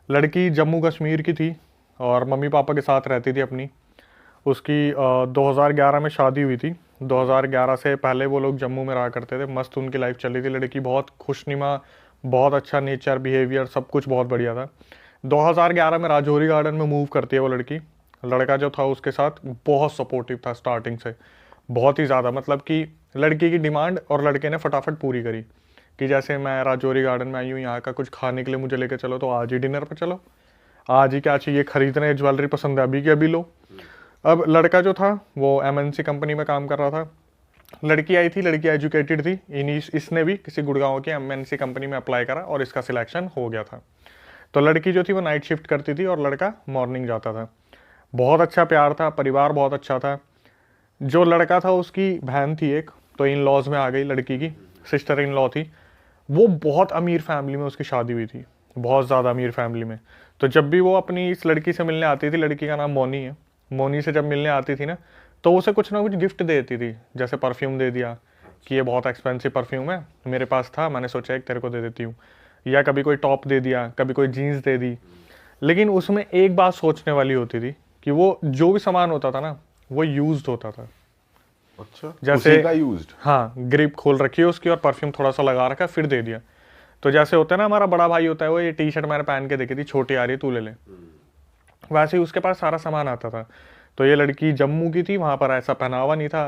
लड़की जम्मू कश्मीर की थी और मम्मी पापा के साथ रहती थी अपनी। उसकी 2011 में शादी हुई थी। 2011 से पहले वो लोग जम्मू में रहा करते थे, मस्त उनकी लाइफ चल रही थी। लड़की बहुत खुशनुमा, बहुत अच्छा नेचर, बिहेवियर, सब कुछ बहुत बढ़िया था। 2011 में राजौरी गार्डन में मूव करती है वो लड़की। लड़का जो था उसके साथ बहुत सपोर्टिव था स्टार्टिंग से, बहुत ही ज़्यादा। मतलब कि लड़की की डिमांड और लड़के ने फटाफट पूरी करी कि जैसे मैं राजौरी गार्डन में आई हूँ, यहाँ का कुछ खाने के लिए मुझे लेके चलो, तो आज ही डिनर पर चलो, आज ही क्या चाहिए खरीदने, ज्वेलरी पसंद है अभी की अभी लो। अब लड़का जो था वो MNC कंपनी में काम कर रहा था। लड़की आई थी, लड़की एजुकेटेड थी, इसने भी किसी गुड़गांव की MNC कंपनी में अप्लाई करा और इसका सिलेक्शन हो गया था। तो लड़की जो थी वो नाइट शिफ्ट करती थी और लड़का मॉर्निंग जाता था। बहुत अच्छा प्यार था, परिवार बहुत अच्छा था। जो लड़का था उसकी बहन थी एक, तो इन लॉज में आ गई, लड़की की सिस्टर इन लॉ थी। वो बहुत अमीर फैमिली में उसकी शादी हुई थी, बहुत ज़्यादा अमीर फैमिली में। तो जब भी वो अपनी इस लड़की से मिलने आती थी, लड़की का नाम मोनी है, मोनी से जब मिलने आती थी ना, तो उसे कुछ ना कुछ गिफ्ट देती थी। जैसे परफ्यूम दे दिया कि ये बहुत एक्सपेंसिव परफ्यूम है, मेरे पास था, मैंने सोचा एक तेरे को दे देती हूँ। या कभी कोई टॉप दे दिया, कभी कोई जीन्स दे दी। लेकिन उसमें एक बात सोचने वाली होती थी कि वो जो भी सामान होता था ना, वो यूज्ड होता था। अच्छा, जैसे उसी का यूज्ड। हाँ, ग्रिप खोल रखी है उसकी और परफ्यूम थोड़ा सा लगा रखा, फिर दे दिया। तो जैसे होता है ना, हमारा बड़ा भाई होता है, वो ये टी-शर्ट मैंने पहन के देखी थी, छोटी आ रही, तू ले ले, वैसे ही उसके पास सारा सामान आता था। तो ये लड़की जम्मू की थी, वहां पर ऐसा पहनावा नहीं था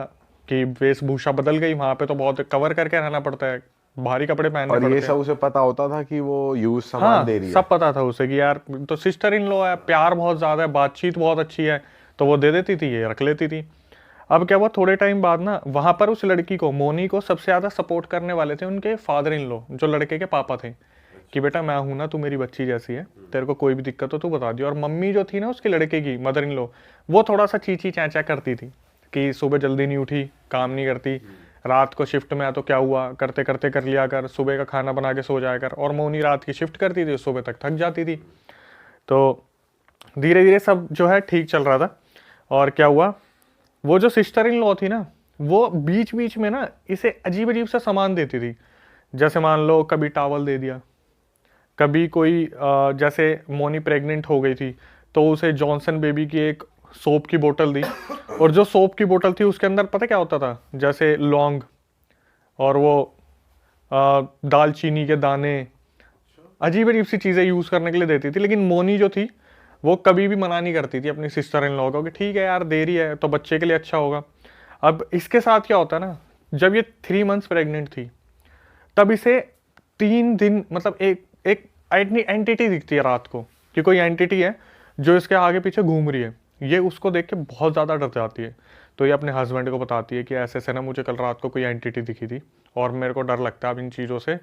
कि वेशभूषा बदल गई, वहां पे तो बहुत कवर करके रहना पड़ता है, भारी कपड़े पहनने और पड़ते ये हैं। सब उसे पता होता था कि वो यूज सामान हाँ, दे रही है। सब पता था उसे कि यार तो सिस्टर इन लॉ है, प्यार बहुत ज्यादा है, बातचीत बहुत अच्छी है, तो वो दे देती थी, ये रख लेती थी। अब क्या हुआ, थोड़े टाइम बाद ना वहां पर उस लड़की को, मोनी को, सबसे ज्यादा सपोर्ट करने वाले थे उनके फादर इन लॉ, जो लड़के के पापा थे, कि बेटा मैं हूं ना, तू मेरी बच्ची जैसी है, तेरे को कोई भी दिक्कत हो तू बता दियो। और मम्मी जो थी ना उसके लड़के की, मदर इन लॉ, वो थोड़ा सा चींची चैंचा करती थी कि सुबह जल्दी नहीं उठी, काम नहीं करती, रात को शिफ्ट में आ तो क्या हुआ, करते करते कर लिया कर, सुबह का खाना बना के सो जाया कर। और मोनी रात की शिफ्ट करती थी, सुबह तक थक जाती थी। तो धीरे धीरे सब जो है ठीक चल रहा था। और क्या हुआ, वो जो सिस्टर इन लॉ थी ना, वो बीच बीच में ना इसे अजीब अजीब सा सामान देती थी। जैसे मान लो कभी टॉवल दे दिया, कभी कोई जैसे मोनी प्रेग्नेंट हो गई थी तो उसे जॉनसन बेबी की एक सोप की बोतल दी। और जो सोप की बोतल थी उसके अंदर पता क्या होता था, जैसे लौंग और वो दालचीनी के दाने, अजीब अजीब सी चीज़ें यूज़ करने के लिए देती थी। लेकिन मोनी जो थी वो कभी भी मना नहीं करती थी अपनी सिस्टर इन लॉ को कि ठीक है यार दे रही है तो बच्चे के लिए अच्छा होगा। अब इसके साथ क्या होता है ना, जब ये 3 मंथ्स प्रेग्नेंट थी तब इसे 3 दिन मतलब एक एंटिटी दिखती है रात को, कि कोई एंटिटी है जो इसके आगे पीछे घूम रही है। ये उसको देख के बहुत ज़्यादा डर जाती है। तो ये अपने हस्बैंड को बताती है कि ऐसे ऐसे ना मुझे कल रात को कोई एंटिटी दिखी थी और मेरे को डर लगता है अब इन चीज़ों से,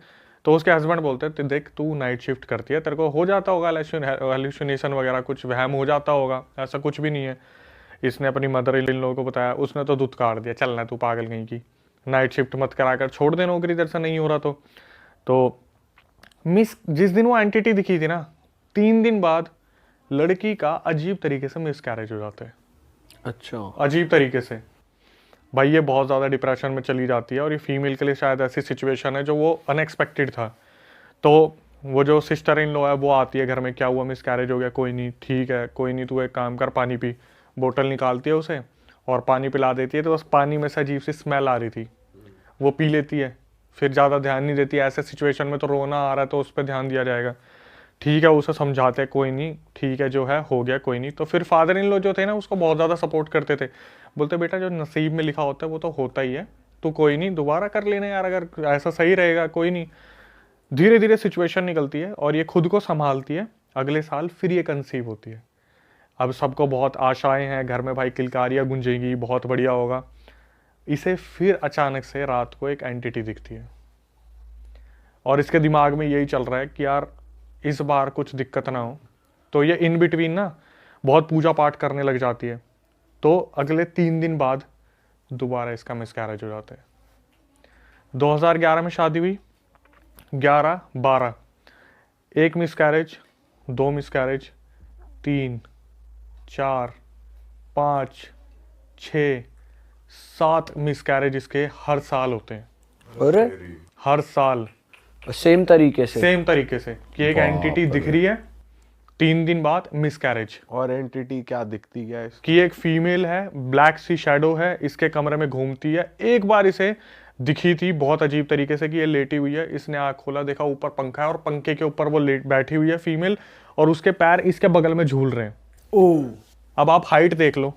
तो उसके हस्बैंड बोलते हैं देख तू नाइट शिफ्ट करती है, तेरे को हो जाता होगा हेलुसिनेशन वगैरह, कुछ वहम हो जाता होगा, ऐसा कुछ भी नहीं है। इसने अपनी मदर इन लॉ को बताया, उसने तो धुतकार दिया, चलना तू पागल कहीं की, नाइट शिफ्ट मत करा कर, छोड़ दे नौकरी तेरे से नहीं हो रहा तो मिस जिस दिन वो एंटिटी दिखी थी ना, 3 दिन बाद लड़की का अजीब तरीके से मिसकैरेज हो जाता है। अच्छा, अजीब तरीके से भाई, ये बहुत ज़्यादा डिप्रेशन में चली जाती है, और ये फीमेल के लिए शायद ऐसी सिचुएशन है जो वो अनएक्सपेक्टेड था। तो वो जो सिस्टर इन लॉ है वो आती है घर में, क्या हुआ, मिसकैरेज हो गया, कोई नहीं, ठीक है, कोई नहीं, तू एक काम कर, पानी पी। बोतल निकालती है उसे और पानी पिला देती है, तो उस पानी में से अजीब सी स्मेल आ रही थी, वो पी लेती है, फिर ज़्यादा ध्यान नहीं देती। ऐसे सिचुएशन में तो रोना आ रहा है तो उस पर ध्यान दिया जाएगा, ठीक है, उसे समझाते हैं, कोई नहीं, ठीक है, जो है हो गया, कोई नहीं। तो फिर फादर इन लॉ जो थे ना उसको बहुत ज़्यादा सपोर्ट करते थे, बोलते बेटा जो नसीब में लिखा होता है वो तो होता ही है, तो कोई नहीं, दोबारा कर लेना यार, अगर ऐसा सही रहेगा, कोई नहीं। धीरे धीरे सिचुएशन निकलती है और ये खुद को संभालती है। अगले साल फिर ये कंसीव होती है। अब सबको बहुत आशाएं हैं घर में, भाई किलकारियाँ गूंजेगी, बहुत बढ़िया होगा। इसे फिर अचानक से रात को एक एंटिटी दिखती है और इसके दिमाग में यही चल रहा है कि यार इस बार कुछ दिक्कत ना हो। तो ये इन बिटवीन ना बहुत पूजा पाठ करने लग जाती है। तो अगले 3 दिन बाद दोबारा इसका मिसकैरेज हो जाता है। 2011 में शादी हुई, 11-12, 1 मिसकैरेज, 2 मिसकैरेज, 3, 4, 5, 6, 7 मिसकैरेज इसके हर साल होते हैं। अरे हर साल सेम तरीके से, सेम तरीके से कि एक एंटिटी दिख रही है, 3 दिन बाद मिसकैरेज। और एंटिटी क्या दिखती है कि एक फीमेल है, ब्लैक सी शैडो है, इसके कमरे में घूमती है। एक बार इसे दिखी थी बहुत अजीब तरीके से कि ये लेटी हुई है, इसने आँख खोला, देखा ऊपर पंखा है और पंखे के ऊपर वो बैठी हुई है फीमेल, और उसके पैर इसके बगल में झूल रहे हैं। ओह, अब आप हाइट देख लो,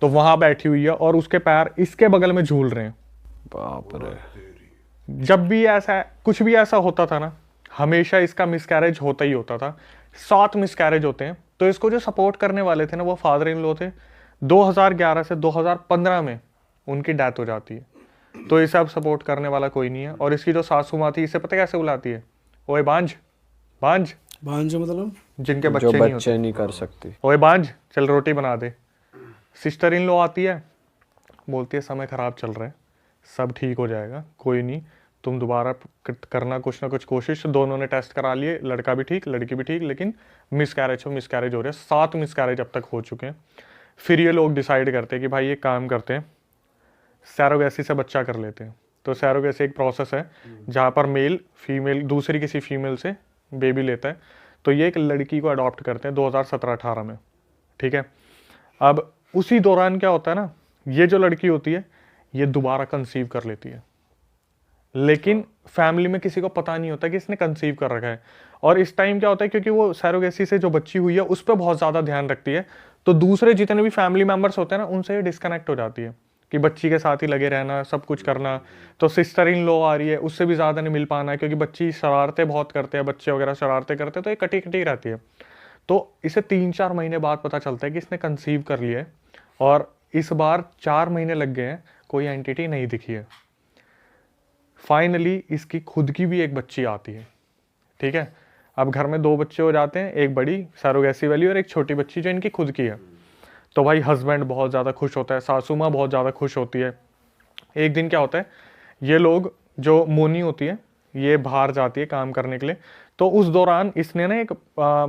तो वहां बैठी हुई है और उसके पैर इसके बगल में झूल रहे हैं। बाप रे। जब भी ऐसा कुछ भी ऐसा होता था ना, हमेशा इसका मिसकैरेज होता ही होता था। 7 मिसकैरेज होते हैं। तो इसको जो सपोर्ट करने वाले थे ना वो फादर इन लॉ थे। 2011 से 2015 में उनकी डेथ हो जाती है। तो इसे अब सपोर्ट करने वाला कोई नहीं है। और इसकी जो सासू माँ थी, इसे पता कैसे बुलाती है, ओए बांझ बांझ, भांज मतलब जिनके जो बच्चे नहीं होते, बच्चे नहीं कर सकती। ओए बांझ चल रोटी बना दे। सिस्टर इन लॉ आती है, बोलती है समय खराब चल रहा है, सब ठीक हो जाएगा, कोई नहीं, तुम दोबारा करना कुछ ना कुछ कोशिश। दोनों ने टेस्ट करा लिए, लड़का भी ठीक लड़की भी ठीक, लेकिन मिसकैरेज हो रहे हैं। 7 मिसकैरेज अब तक हो चुके हैं। फिर ये लोग डिसाइड करते हैं कि भाई ये काम करते हैं, सैरोगेसी से बच्चा कर लेते हैं। तो सैरोगेसी एक प्रोसेस है जहाँ पर मेल फीमेल दूसरी किसी फीमेल से बेबी लेता है। तो ये एक लड़की को अडॉप्ट करते हैं 2017-18 में, ठीक है। अब उसी दौरान क्या होता है ना, ये जो लड़की होती है ये दोबारा कंसीव कर लेती है, लेकिन फैमिली में किसी को पता नहीं होता कि इसने कंसीव कर रखा है। और इस टाइम क्या होता है, क्योंकि वो सैरोगेसी से जो बच्ची हुई है उस पर बहुत ज़्यादा ध्यान रखती है, तो दूसरे जितने भी फैमिली मेम्बर्स होते हैं ना उनसे ये डिस्कनेक्ट हो जाती है कि बच्ची के साथ ही लगे रहना, सब कुछ करना। तो सिस्टर इन लॉ आ रही है, उससे भी ज़्यादा नहीं मिल पाना है, क्योंकि बच्ची शरारतें बहुत करते हैं, बच्चे वगैरह शरारतें करते हैं, तो ये कटी कटी रहती है। तो इसे 3-4 महीने बाद पता चलता है कि इसने कंसीव कर लिया है, और इस बार 4 महीने लग गए हैं, कोई एंटिटी नहीं दिखी है। फाइनली इसकी खुद की भी एक बच्ची आती है, ठीक है। अब घर में 2 बच्चे हो जाते हैं, एक बड़ी सैरोगेसी वाली और एक छोटी बच्ची जो इनकी खुद की है। तो भाई हस्बैंड बहुत ज़्यादा खुश होता है, सासू माँ बहुत ज़्यादा खुश होती है। एक दिन क्या होता है, ये लोग जो मोनी होती है ये बाहर जाती है काम करने के लिए। तो उस दौरान इसने ना एक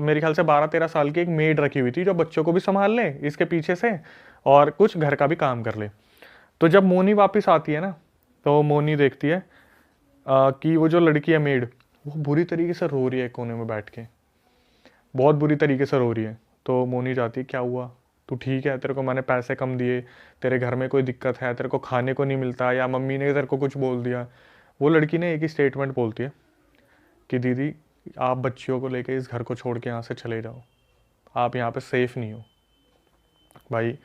मेरे ख्याल से 12-13 साल की एक मेड रखी हुई थी जो बच्चों को भी संभाल ले इसके पीछे से और कुछ घर का भी काम कर ले। तो जब मोनी वापस आती है ना, तो मोनी देखती है कि वो जो लड़की है मेड, वो बुरी तरीके से रो रही है कोने में बैठ के, बहुत बुरी तरीके से रो रही है। तो मोनी जाती है, क्या हुआ, तू ठीक है, तेरे को मैंने पैसे कम दिए, तेरे घर में कोई दिक्कत है, तेरे को खाने को नहीं मिलता, या मम्मी ने तेरे को कुछ बोल दिया। वो लड़की ने एक ही स्टेटमेंट बोलती है कि दीदी आप बच्चियों को लेके इस घर को छोड़ के यहाँ से चले जाओ, आप यहाँ पे सेफ नहीं हो। भाई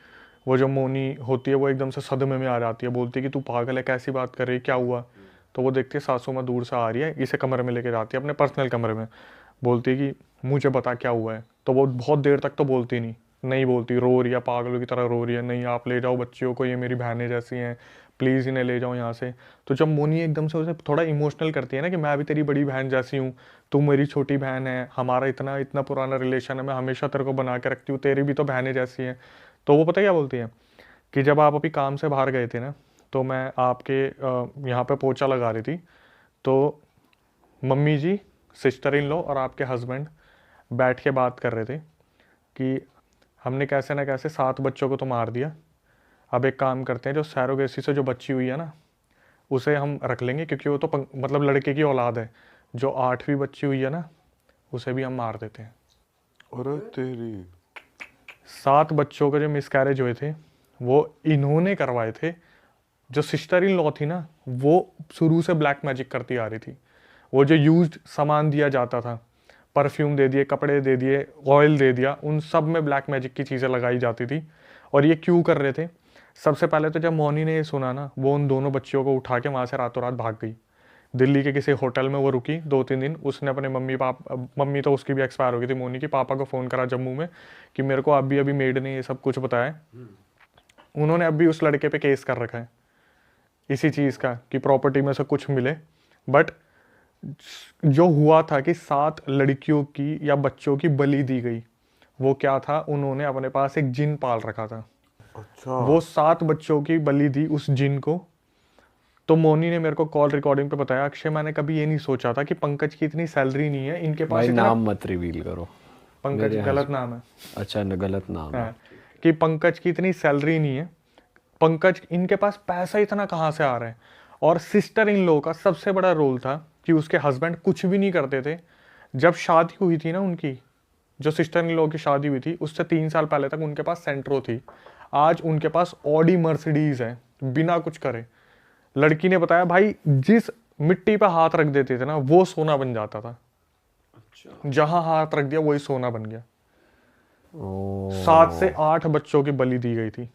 वो जो मोनी होती है वो एकदम से सदमे में आ जाती है, बोलती है कि तू पागल है, कैसी बात कर रही है, क्या हुआ। तो वो देखती है सासू माँ दूर से आ रही है, इसे कमरे में लेके जाती है अपने पर्सनल कमरे में, बोलती है कि मुझे बता क्या हुआ है। तो वो बहुत देर तक तो बोलती नहीं, नहीं बोलती, रो रही है, पागलों की तरह रो रही है, नहीं आप ले जाओ बच्चियों को, ये मेरी बहनें जैसी हैं, प्लीज़ इन्हें ले जाओ यहाँ से। तो जब मोनी एकदम से उसे थोड़ा इमोशनल करती है ना कि मैं भी तेरी बड़ी बहन जैसी हूँ, तू मेरी छोटी बहन है, हमारा इतना इतना पुराना रिलेशन है, मैं हमेशा तेरे को बना के रखती हूँ, तेरी भी तो बहनें जैसी हैं। तो वो पता क्या बोलती है कि जब आप अभी काम से बाहर गए थे ना, तो मैं आपके यहाँ पे पोछा लगा रही थी, तो mummy ji, sister in law और आपके हस्बैंड बैठ के बात कर रहे थे कि हमने कैसे ना कैसे 7 बच्चों को तो मार दिया, अब एक काम करते हैं, जो सैरोगेसी से जो बच्ची हुई है ना उसे हम रख लेंगे, क्योंकि वो तो मतलब लड़के की औलाद है। जो 8वीं बच्ची हुई है ना उसे भी हम मार देते हैं। अरे तेरी 7 बच्चों के जो मिसकैरेज हुए थे वो इन्होंने करवाए थे। जो सिस्टर इन लॉ थी ना वो शुरू से ब्लैक मैजिक करती आ रही थी। वो जो यूज्ड सामान दिया जाता था, परफ्यूम दे दिए, कपड़े दे दिए, ऑयल दे दिया, उन सब में ब्लैक मैजिक की चीज़ें लगाई जाती थी। और ये क्यों कर रहे थे? सबसे पहले तो जब मोनी ने ये सुना ना, वो उन दोनों बच्चियों को उठा के वहाँ से रातों रात भाग गई। दिल्ली के किसी होटल में वो रुकी 2-3 दिन। उसने अपने मम्मी तो उसकी भी एक्सपायर हो गई थी, मोनी की, पापा को फ़ोन करा जम्मू में कि मेरे को अभी अभी मेड ने ये सब कुछ बताया। उन्होंने अभी उस लड़के पे केस कर रखा है इसी चीज़ का कि प्रॉपर्टी में से कुछ मिले। बट जो हुआ था कि 7 लड़कियों की या बच्चों की बलि दी गई, वो क्या था, उन्होंने अपने पास एक जिन पाल रखा था। अच्छा, वो 7 बच्चों की बलि दी उस जिन को। तो मोनी ने मेरे को कॉल रिकॉर्डिंग पे बताया, अक्षय मैंने कभी ये नहीं सोचा था कि पंकज की इतनी सैलरी नहीं है, इनके पास भाई इतना। नाम मत रिवील करो। पंकज गलत नाम है। अच्छा, गलत नाम है। हाँ, कि पंकज की इतनी सैलरी नहीं है, पंकज इनके पास पैसा इतना कहाँ से आ रहा है। और सिस्टर इन लॉ का सबसे बड़ा रोल था कि उसके हस्बैंड कुछ भी नहीं करते थे। जब शादी हुई थी ना उनकी, जो सिस्टर इन लॉ की शादी हुई थी उससे 3 साल पहले तक उनके पास सेंट्रो थी। आज उनके पास ऑडी मर्सिडीज है बिना कुछ करे। लड़की ने बताया भाई जिस मिट्टी पे हाथ रख देते थे ना वो सोना बन जाता था। जहां हाथ रख दिया वही सोना बन गया। 7 से 8 बच्चों की बलि दी गई थी।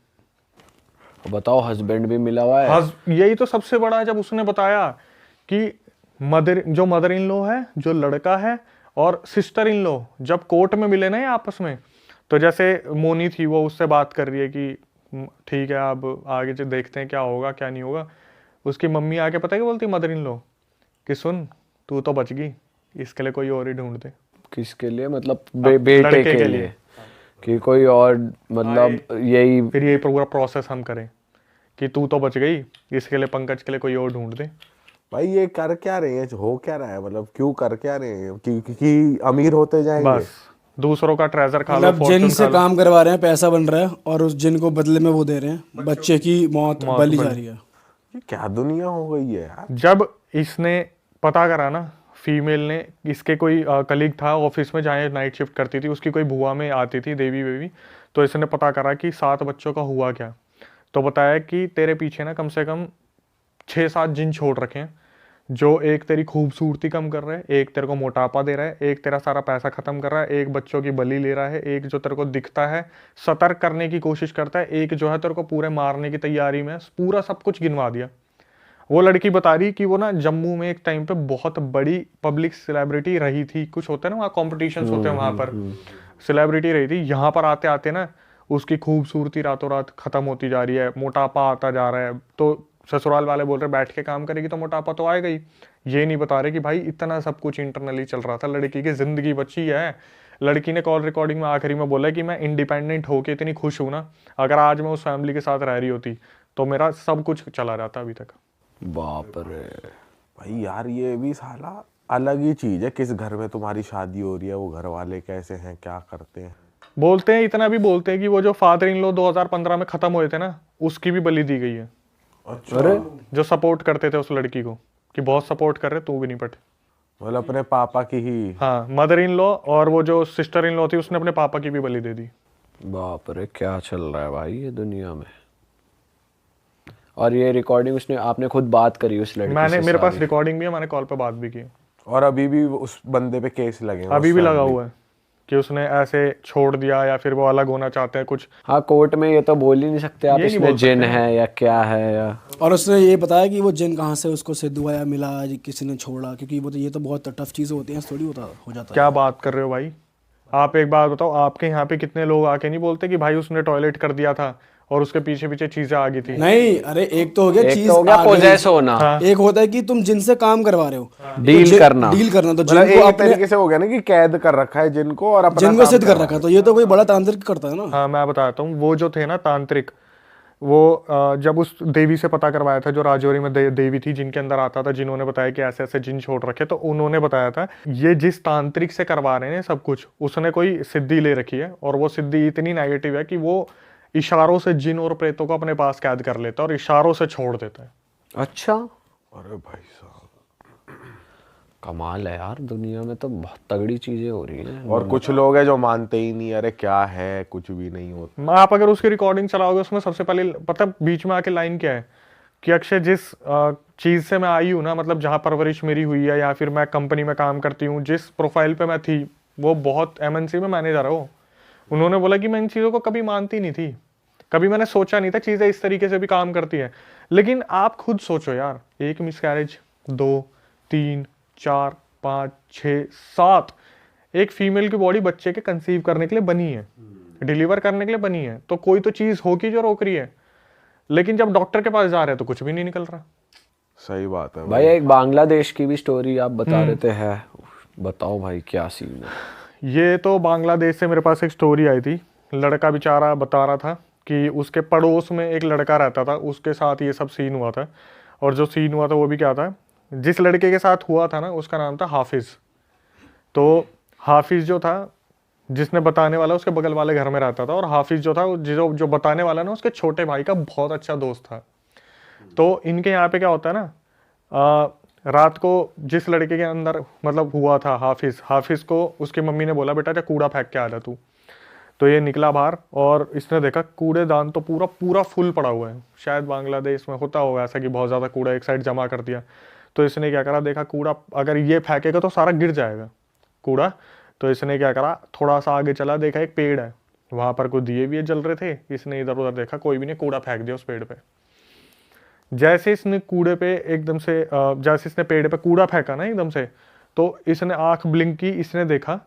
बताओ, हस्बैंड भी मिला हुआ है। यही तो सबसे बड़ा है। जब उसने बताया कि मदर इन लॉ है, जो लड़का है, और सिस्टर इन लॉ जब कोर्ट में मिले ना ये आपस में, तो जैसे मोनी थी वो उससे बात कर रही है कि ठीक है अब आगे जो देखते हैं क्या होगा क्या नहीं होगा। उसकी मम्मी आके पता है क्या बोलती मदर इन लॉ कि सुन तू तो बच गई, इसके लिए कोई और ही ढूंढ दे। किसके लिए? मतलब बेटे के लिए कि कोई और, मतलब यही फिर यही पूरा प्रोसेस हम करें कि तू तो बच गई, इसके लिए पंकज के लिए कोई और ढूंढ दे। भाई ये कर क्या रहे हैं, हो क्या रहा है, मतलब क्यों कर क्या रहे हैं कि अमीर होते जाएंगे? बस दूसरों का ट्रेजर खा लो, मतलब जिन से काम करवा रहे हैं, पैसा बन रहा है, और उस जिन को बदले में वो दे रहे हैं, बच्चे की मौत बलि जा रही है। ये क्या दुनिया हो गई है यार। जब इसने पता करा ना, फीमेल ने, इसके कोई कलीग था ऑफिस में जहाँ नाइट शिफ्ट करती थी, उसकी कोई बुआ में आती थी देवी बेबी, तो इसने पता करा कि 7 बच्चों का हुआ क्या। तो बताया कि तेरे पीछे ना कम से कम 6-7 जिन छोड़ रखे हैं, जो एक तेरी खूबसूरती कम कर रहा है, एक तेरे को मोटापा दे रहा है, एक तेरा सारा पैसा खत्म कर रहा है, एक बच्चों की बलि ले रहा है, एक जो तेरे को दिखता है सतर्क करने की कोशिश करता है, एक जो है तेरे को पूरे मारने की तैयारी में, पूरा सब कुछ गिनवा दिया। वो लड़की बता रही कि वो ना जम्मू में एक टाइम पे बहुत बड़ी पब्लिक सेलिब्रिटी रही थी। कुछ होता है ना वहाँ कॉम्पिटिशन्स होते हैं, वहाँ पर सेलिब्रिटी रही थी। यहाँ पर आते आते ना उसकी खूबसूरती रातों रात खत्म होती जा रही है, मोटापा आता जा रहा है। तो ससुराल वाले बोल रहे बैठ के काम करेगी तो मोटापा तो आएगा ही। ये नहीं बता रहे कि भाई इतना सब कुछ इंटरनली चल रहा था, लड़की की जिंदगी बची है। लड़की ने कॉल रिकॉर्डिंग में आखिरी में बोला कि मैं इंडिपेंडेंट होके इतनी खुश हूँ ना, अगर आज मैं उस फैमिली के साथ रह रही होती तो मेरा सब कुछ चला जाता अभी तक। बाप रे भाई यार ये भी साला अलग ही चीज है। किस घर में तुम्हारी शादी हो रही है, वो घर वाले कैसे हैं, क्या करते हैं। बोलते हैं, इतना भी बोलते हैं कि वो जो फादर इन लॉ 2015 में खत्म हुए थे ना, उसकी भी बलि दी गई है। अच्छा, जो सपोर्ट करते थे उस लड़की को कि बहुत सपोर्ट कर रहे, तू भी नहीं पट। मतलब अपने पापा की ही। हाँ, मदर इन लॉ और वो जो सिस्टर इन लॉ थी उसने अपने पापा की भी बलि दे दी। बाप रे, क्या चल रहा है भाई ये दुनिया में। और ये रिकॉर्डिंग उसने, आपने खुद बात करी उस लड़की मैंने, से? मेरे पास रिकॉर्डिंग भी है, मैंने कॉल पे बात भी की। और अभी भी उस बंदे पे केस लगे हैं, अभी उस भी लगा family। हुआ है कि उसने ऐसे छोड़ दिया या फिर वो अलग होना चाहते हैं कुछ। हाँ, कोर्ट में ये तो बोल ही नहीं सकते आप ये नहीं इसमें बोल जिन सकते है या क्या है या। और उसने ये बताया कि वो जिन कहाँ से उसको सिद्ध हुआ या मिला, किसी ने छोड़ा, क्योंकि वो तो ये तो बहुत टफ चीज़ होती है, थोड़ी होता हो जाता है। क्या बात कर रहे हो भाई, आप एक बात बताओ, आपके यहाँ पे कितने लोग आके नहीं बोलते कि भाई उसने टॉयलेट कर दिया था और उसके पीछे पीछे चीजें आ गई थी। नहीं, अरे एक तो हो गया एक चीज तो हो गया आ गई। पोजेस होना, एक होता है कि तुम जिनसे काम करवा रहे हो, डील करना। डील करना, तो मतलब जिनको एक अपने तरीके से हो गया ना कि कैद कर रखा है जिनको और अपना जिनको काम सिद्ध कर करवा रखा है, तो ये तो कोई बड़ा तांत्रिक करता है ना। हाँ मैं बताता हूँ, वो जो थे ना तांत्रिक, वो जब उस देवी से पता करवाया था जो राजौरी में देवी थी जिनके अंदर आता था, जिन्होंने बताया कि ऐसे ऐसे जिन छोड़ रखे, तो उन्होंने बताया था ये जिस तांत्रिक से करवा रहे हैं सब कुछ, उसने कोई सिद्धि ले रखी है और वो सिद्धि इतनी नेगेटिव है कि वो इशारों से जिन और प्रेतों को अपने पास कैद कर लेता है और इशारों से छोड़ देता है। अच्छा, अरे भाई साहब, कमाल है यार, दुनिया में तो बहुत तगड़ी चीजें हो रही हैं। और कुछ लोग हैं जो मानते ही नहीं, अरे क्या है, कुछ भी नहीं होता। आप अगर उसकी रिकॉर्डिंग चलाओगे उसमें सबसे पहले पता बीच में आके लाइन क्या है कि अक्षय जिस चीज से मैं आई हूँ ना, मतलब जहाँ परवरिश मेरी हुई है या फिर मैं कंपनी में काम करती हूँ, जिस प्रोफाइल पे मैं थी वो बहुत MNC में मैनेजर है वो। उन्होंने बोला कि मैं इन चीज़ों को कभी मानती नहीं थी, कभी मैंने सोचा नहीं था चीज़ें इस तरीके से भी काम करती हैं। लेकिन आप खुद सोचो यार, एक मिसकैरेज, 2, 3, 4, 5, 6, 7, एक फीमेल की बॉडी बच्चे के कंसीव करने के लिए बनी है, डिलीवर करने के लिए बनी है, तो कोई तो चीज़ होगी जो रोक रही है। लेकिन जब डॉक्टर के पास जा रहे हैं तो कुछ भी नहीं निकल रहा। सही बात है भाई एक बांग्लादेश की भी स्टोरी आप बता रहे थे, है बताओ भाई क्या सीन है। ये तो बांग्लादेश से मेरे पास एक स्टोरी आई थी। लड़का बेचारा बता रहा था कि उसके पड़ोस में एक लड़का रहता था, उसके साथ ये सब सीन हुआ था। और जो सीन हुआ था वो भी क्या था, जिस लड़के के साथ हुआ था ना उसका नाम था हाफिज़। तो हाफिज़ जो था, जिसने बताने वाला उसके बगल वाले घर में रहता था, और हाफिज़ जो था जो बताने वाला ना उसके छोटे भाई का बहुत अच्छा दोस्त था। तो इनके यहाँ पे क्या होता है ना, रात को जिस लड़के के अंदर मतलब हुआ था हाफिज़ को उसकी मम्मी ने बोला बेटा जा कूड़ा फेंक के आ जा तू। तो ये निकला बाहर और इसने देखा कूड़ेदान तो पूरा पूरा फुल पड़ा हुआ है। शायद बांग्लादेश में होता होगा ऐसा कि बहुत ज़्यादा कूड़ा एक साइड जमा कर दिया। तो इसने क्या करा, देखा कूड़ा अगर ये फेंकेगा तो सारा गिर जाएगा कूड़ा। तो इसने क्या करा, थोड़ा सा आगे चला, देखा एक पेड़ है, वहाँ पर कोई दिए भी जल रहे थे। इसने इधर उधर देखा, कोई भी नहीं, कूड़ा फेंक दिया उस पेड़ पे। जैसे इसने कूड़े पे एकदम से जैसे इसने पेड़ पे कूड़ा फेंका ना एकदम से, तो इसने आंख ब्लिंक की, इसने देखा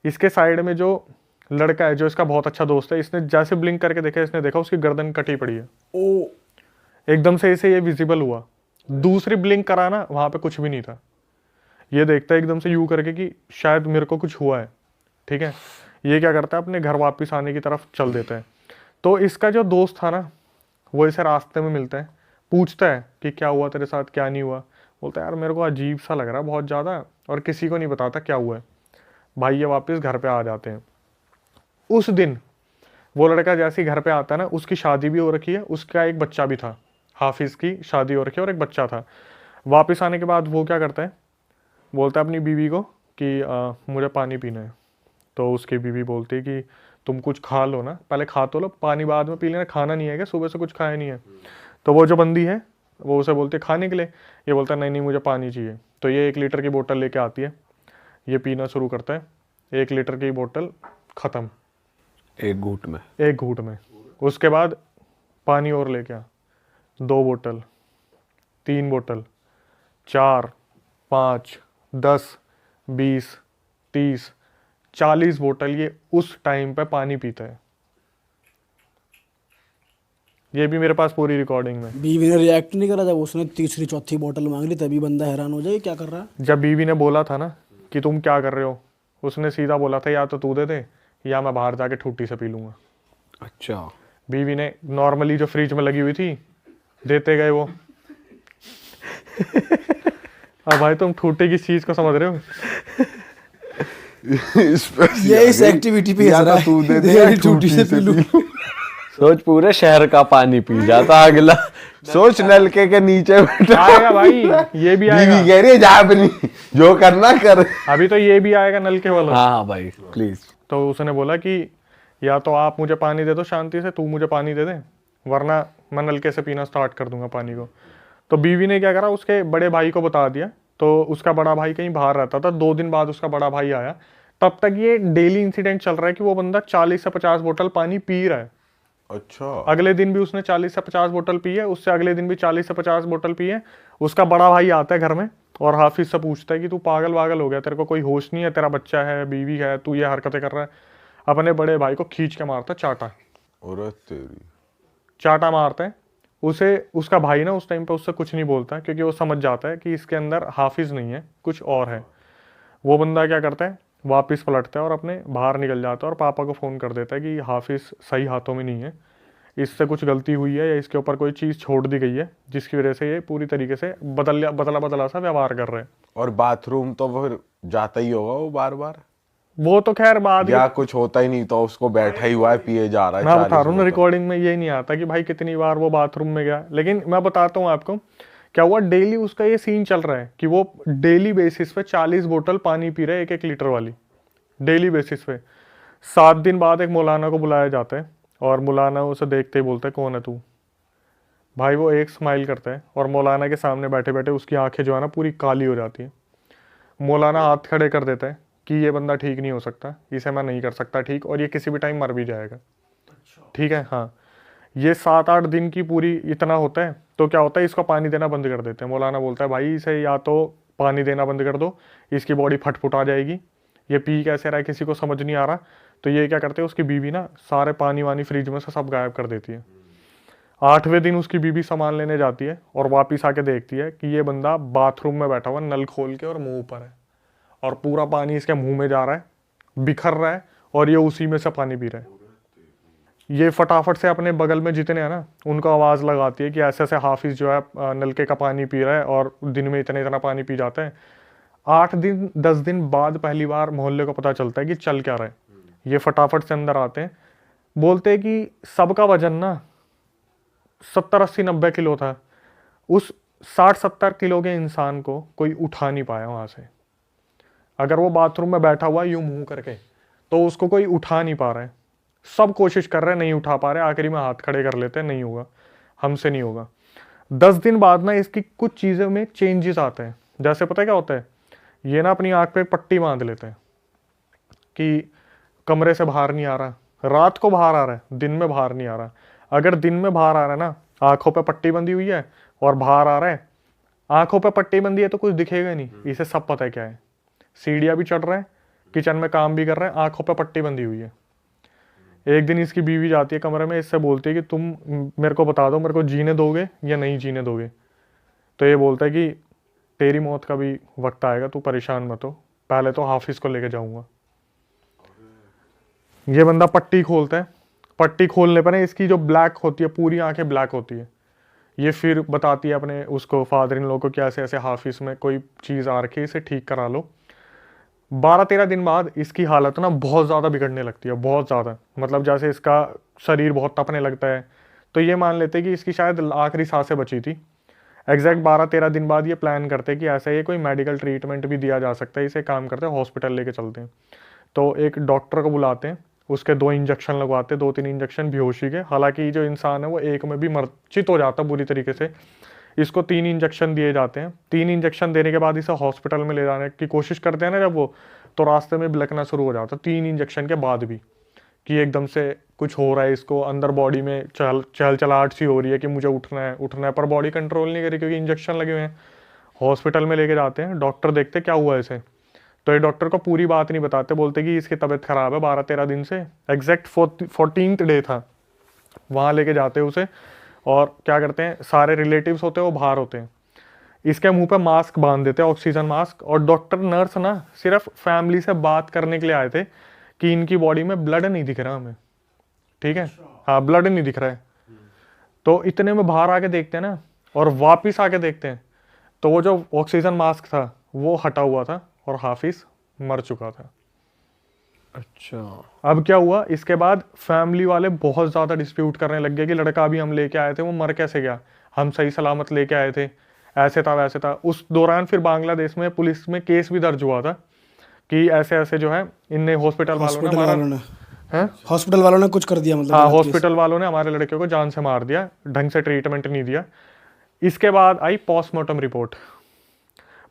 इसके साइड में जो लड़का है जो इसका बहुत अच्छा दोस्त है, इसने जैसे ब्लिंक करके देखा, इसने देखा उसकी गर्दन कटी पड़ी है। ओ, एकदम से इसे ये विजिबल हुआ। दूसरी ब्लिंक करा ना, वहां पे कुछ भी नहीं था। ये देखता है एकदम से यूं करके कि शायद मेरे को कुछ हुआ है, ठीक है। ये क्या करता है, अपने घर वापस आने की तरफ चल देता है। तो इसका जो दोस्त था ना, वो इसे रास्ते में मिलता है, पूछता है कि क्या हुआ तेरे साथ, क्या नहीं हुआ। बोलता है यार मेरे को अजीब सा लग रहा है बहुत ज़्यादा, और किसी को नहीं बताता क्या हुआ है। भाई ये वापस घर पे आ जाते हैं। उस दिन वो लड़का जैसे ही घर पे आता है ना, उसकी शादी भी हो रखी है, उसका एक बच्चा भी था। हाफिज़ की शादी हो रखी है और एक बच्चा था। वापस आने के बाद वो क्या करता है, बोलता है अपनी बीवी को कि मुझे पानी पीना है। तो उसकी बीवी बोलती है कि तुम कुछ खा लो ना, पहले खा तो लो, पानी बाद में पी लेना, खाना नहीं है क्या, सुबह से कुछ खाया नहीं है। तो वो जो बंदी है वो उसे बोलती है खाने के लिए। ये बोलता है नहीं नहीं मुझे पानी चाहिए। तो ये 1 लीटर की बोतल लेके आती है, ये पीना शुरू करता है। 1 लीटर की बोतल ख़त्म एक घूंट में, एक घूंट में। उसके बाद पानी और लेके आ, 2 बोतल, 3 बोतल, 4, 5, 10, 20, 30, 40 बोतल ये उस टाइम पे पानी पीता है। ये भी मेरे पास पूरी रिकॉर्डिंग में। बीवी ने रिएक्ट नहीं करा जब उसने तीसरी चौथी बोतल मांग ली? तभी बंदा हैरान हो जाए क्या कर रहा है। जब बीवी ने बोला था ना कि तुम क्या कर रहे हो, उसने सीधा बोला था या तो तू दे दे या मैं बाहर जाके ठूठी से पी लूंगा। अच्छा, बीवी ने नॉर्मली जो फ्रिज में लगी हुई थी देते गए वो। अब भाई तुम ठूठी की चीज को समझ रहे हो। ये इस एक्टिविटी पे हंस रहा है। तू दे दे ये या ठूठी ठूठी से से पी लूं। सोच पूरे शहर का पानी पी जाता अगला। सोच नलके के नीचे बैठा, आएगा भाई, ये भी बीवी आएगा। कह रही है जा अपनी जो करना कर। अभी तो ये भी आएगा नल के वाला। हाँ भाई प्लीज। तो उसने बोला कि या तो आप मुझे पानी दे दो शांति से, तू मुझे पानी दे दे, वरना मैं नलके से पीना स्टार्ट कर दूंगा पानी को। तो बीवी ने क्या करा, उसके बड़े भाई को बता दिया। तो उसका बड़ा भाई कहीं बाहर रहता था। 2 दिन बाद उसका बड़ा भाई आया। तब तक ये डेली इंसिडेंट चल रहा है कि वो बंदा 40 से 50 बोतल पानी पी रहा है। अच्छा, अगले दिन भी उसने 40 से 50 बोतल पी है, उससे अगले दिन भी 40 से 50 बोतल पी है। उसका बड़ा भाई आता है घर में और हाफिज से पूछता है कि तू पागल वागल हो गया, तेरे को कोई होश नहीं है, तेरा बच्चा है, बीवी है, तू ये हरकतें कर रहा है। अपने बड़े भाई को खींच के मारता चाटा, अरे तेरी। चाटा मारते हैं उसे। उसका भाई ना उस टाइम पे उससे कुछ नहीं बोलता, क्योंकि वो समझ जाता है कि इसके अंदर हाफिज नहीं है, कुछ और है। वो बंदा क्या करता है, वापस पलटता है और अपने बाहर निकल जाता है और पापा को फ़ोन कर देता है कि हाफिज सही हाथों में नहीं है, इससे कुछ गलती हुई है या इसके ऊपर कोई चीज़ छोड़ दी गई है जिसकी वजह से ये पूरी तरीके से बदला सा व्यवहार कर रहे हैं। और बाथरूम तो फिर जाता ही होगा वो बार बार, वो तो खैर बाद या कुछ होता ही नहीं, तो उसको बैठा ही हुआ है, पिए जा रहा है। मैं बता 40 रहा हूँ ना, बोतल। रिकॉर्डिंग में ये नहीं आता कि भाई कितनी बार वो बाथरूम में गया, लेकिन मैं बताता हूँ आपको क्या हुआ। डेली उसका ये सीन चल रहा है कि वो डेली बेसिस पे 40 बोतल पानी पी रहा है, 1-1 लीटर वाली, डेली बेसिस पे। 7 दिन बाद एक मौलाना को बुलाया जाता है और मौलाना उसे देखते ही बोलता है कौन है तू। भाई वो एक स्माइल करता है और मौलाना के सामने बैठे बैठे उसकी आंखें जो है ना पूरी काली हो जाती है। मौलाना हाथ खड़े कर देता है कि ये बंदा ठीक नहीं हो सकता, इसे मैं नहीं कर सकता ठीक, और ये किसी भी टाइम मर भी जाएगा। ठीक है, हाँ। ये 7-8 दिन की पूरी इतना होता है तो क्या होता है, इसको पानी देना बंद कर देते हैं। मौलाना बोलता है भाई इसे या तो पानी देना बंद कर दो, इसकी बॉडी फटफुट आ जाएगी, ये पी कैसे रहा है किसी को समझ नहीं आ रहा। तो ये क्या करते हैं, उसकी बीवी ना सारे पानी वानी फ्रिज में से सब गायब कर देती है। 8वें दिन उसकी बीवी सामान लेने जाती है और वापिस आके देखती है कि ये बंदा बाथरूम में बैठा हुआ नल खोल के और मुंह ऊपर है, और पूरा पानी इसके मुंह में जा रहा है, बिखर रहा है, और ये उसी में से पानी पी रहा है। ये फटाफट से अपने बगल में जितने हैं ना उनको आवाज़ लगाती है कि ऐसे ऐसे हाफिज जो है नलके का पानी पी रहा है और दिन में इतना इतना पानी पी जाता है। 8-10 दिन बाद पहली बार मोहल्ले को पता चलता है कि चल क्या रहा है। ये फटाफट से अंदर आते हैं, बोलते हैं कि सबका वजन ना 70-80-90 किलो था। उस 60-70 किलो के इंसान को कोई उठा नहीं पाया वहाँ से। अगर वो बाथरूम में बैठा हुआ यूं मुंह करके तो उसको कोई उठा नहीं पा रहा है। सब कोशिश कर रहे हैं, नहीं उठा पा रहे, आखिरी में हाथ खड़े कर लेते हैं, नहीं होगा, हमसे नहीं होगा। 10 दिन बाद ना इसकी कुछ चीज़ों में चेंजेस आते हैं। जैसे पता है क्या होता है, ये ना अपनी आँख पे पट्टी बांध लेते हैं कि कमरे से बाहर नहीं आ रहा, रात को बाहर आ रहा है, दिन में बाहर नहीं आ रहा। अगर दिन में बाहर आ रहा है ना, आंखों पे पट्टी बंधी हुई है और बाहर आ रहा है, आंखों पे पट्टी बंधी है तो कुछ दिखेगा नहीं, इसे सब पता है क्या है। सीढ़ियाँ भी चढ़ रहा है, किचन में काम भी कर रहा है, आंखों पे पट्टी बंधी हुई है। एक दिन इसकी बीवी जाती है कमरे में, इससे बोलती है कि तुम मेरे को बता दो, मेरे को जीने दोगे या नहीं जीने दोगे। तो ये बोलता है कि तेरी मौत का भी वक्त आएगा, तू परेशान मत हो, पहले तो हाफिज को लेके जाऊंगा। ये बंदा पट्टी खोलता है, पट्टी खोलने पर इसकी जो ब्लैक होती है, पूरी आंखें ब्लैक होती है। ये फिर बताती है अपने उसको फादर इन लॉ को कि ऐसे ऐसे हाफिज में कोई चीज़ आ रखी है, इसे ठीक करा लो। 12-13 दिन बाद इसकी हालत ना बहुत ज़्यादा बिगड़ने लगती है, बहुत ज़्यादा, मतलब जैसे इसका शरीर बहुत तपने लगता है। तो ये मान लेते हैं कि इसकी शायद आखिरी सांसें बची थी। एग्जैक्ट 12-13 दिन बाद ये प्लान करते हैं कि ऐसा ये कोई मेडिकल ट्रीटमेंट भी दिया जा सकता है, इसे काम करते हैं हॉस्पिटल लेके चलते हैं। तो एक डॉक्टर को बुलाते हैं, उसके 2 इंजेक्शन लगवाते, 2-3 इंजेक्शन बेहोशी के। हालांकि जो इंसान है वो एक में भी मूर्छित हो जाता बुरी तरीके से। इसको 3 इंजेक्शन दिए जाते हैं। 3 इंजेक्शन देने के बाद इसे हॉस्पिटल में ले जाने की कोशिश करते हैं ना जब वो, तो रास्ते में बिलखना शुरू हो जाता 3 इंजेक्शन के बाद भी, कि एकदम से कुछ हो रहा है इसको, अंदर बॉडी में चहल चलाहट सी हो रही है कि मुझे उठना है, पर बॉडी कंट्रोल नहीं करी क्योंकि इंजेक्शन लगे हुए हैं। हॉस्पिटल में लेके जाते हैं, डॉक्टर देखते क्या हुआ इसे। तो ये डॉक्टर को पूरी बात नहीं बताते, बोलते कि इसकी तबीयत खराब है 12-13 दिन से। एग्जैक्ट 14th डे था, वहाँ लेके जाते हैं उसे, और क्या करते हैं, सारे रिलेटिव्स होते हैं वो बाहर होते हैं, इसके मुंह पे मास्क बांध देते हैं, ऑक्सीजन मास्क। और डॉक्टर नर्स ना सिर्फ फैमिली से बात करने के लिए आए थे कि इनकी बॉडी में ब्लड नहीं दिख रहा हमें, ठीक है, हाँ ब्लड नहीं दिख रहा है। तो इतने में बाहर आके देखते हैं ना, और वापिस आके देखते हैं तो वो जो ऑक्सीजन मास्क था वो हटा हुआ था और हाफिज मर चुका था। अच्छा, अब क्या हुआ, इसके बाद फैमिली वाले बहुत ज़्यादा डिस्प्यूट करने लग गए कि लड़का अभी हम लेके आए थे, वो मर कैसे गया, हम सही सलामत लेके आए थे, ऐसे था वैसे था। उस दौरान फिर बांग्लादेश में पुलिस में केस भी दर्ज हुआ था कि ऐसे ऐसे जो है इनने हॉस्पिटल वालों ने कुछ कर दिया, मतलब हाँ हॉस्पिटल वालों ने हमारे लड़के को जान से मार दिया, ढंग से ट्रीटमेंट नहीं दिया। इसके बाद आई पोस्टमार्टम रिपोर्ट।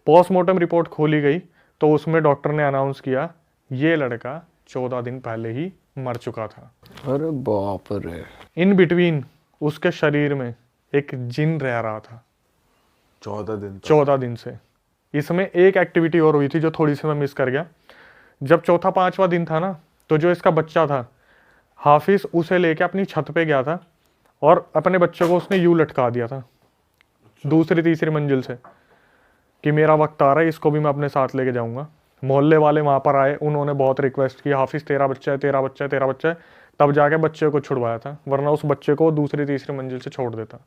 पोस्टमार्टम रिपोर्ट खोली गई तो उसमें डॉक्टर ने अनाउंस किया ये लड़का 14 दिन पहले ही मर चुका था। अरे बाप रे। इन बिटवीन उसके शरीर में एक जिन रह रहा था 14 दिन तक। 14 दिन से। इसमें एक एक्टिविटी और हुई थी जो थोड़ी सी मैं मिस कर गया। जब चौथा पांचवा दिन था ना, तो जो इसका बच्चा था हाफिज उसे लेके अपनी छत पे गया था और अपने बच्चे को उसने यूं लटका दिया था दूसरी तीसरी मंजिल से कि मेरा वक्त आ रहा है, इसको भी मैं अपने साथ लेके जाऊंगा। मोहल्ले वाले वहां पर आए, उन्होंने बहुत रिक्वेस्ट की, हाफिज तेरा बच्चा है, तेरा बच्चा है, तेरा बच्चा है, तब जाके बच्चे को छुड़वाया था, वरना उस बच्चे को दूसरी तीसरी मंजिल से छोड़ देता।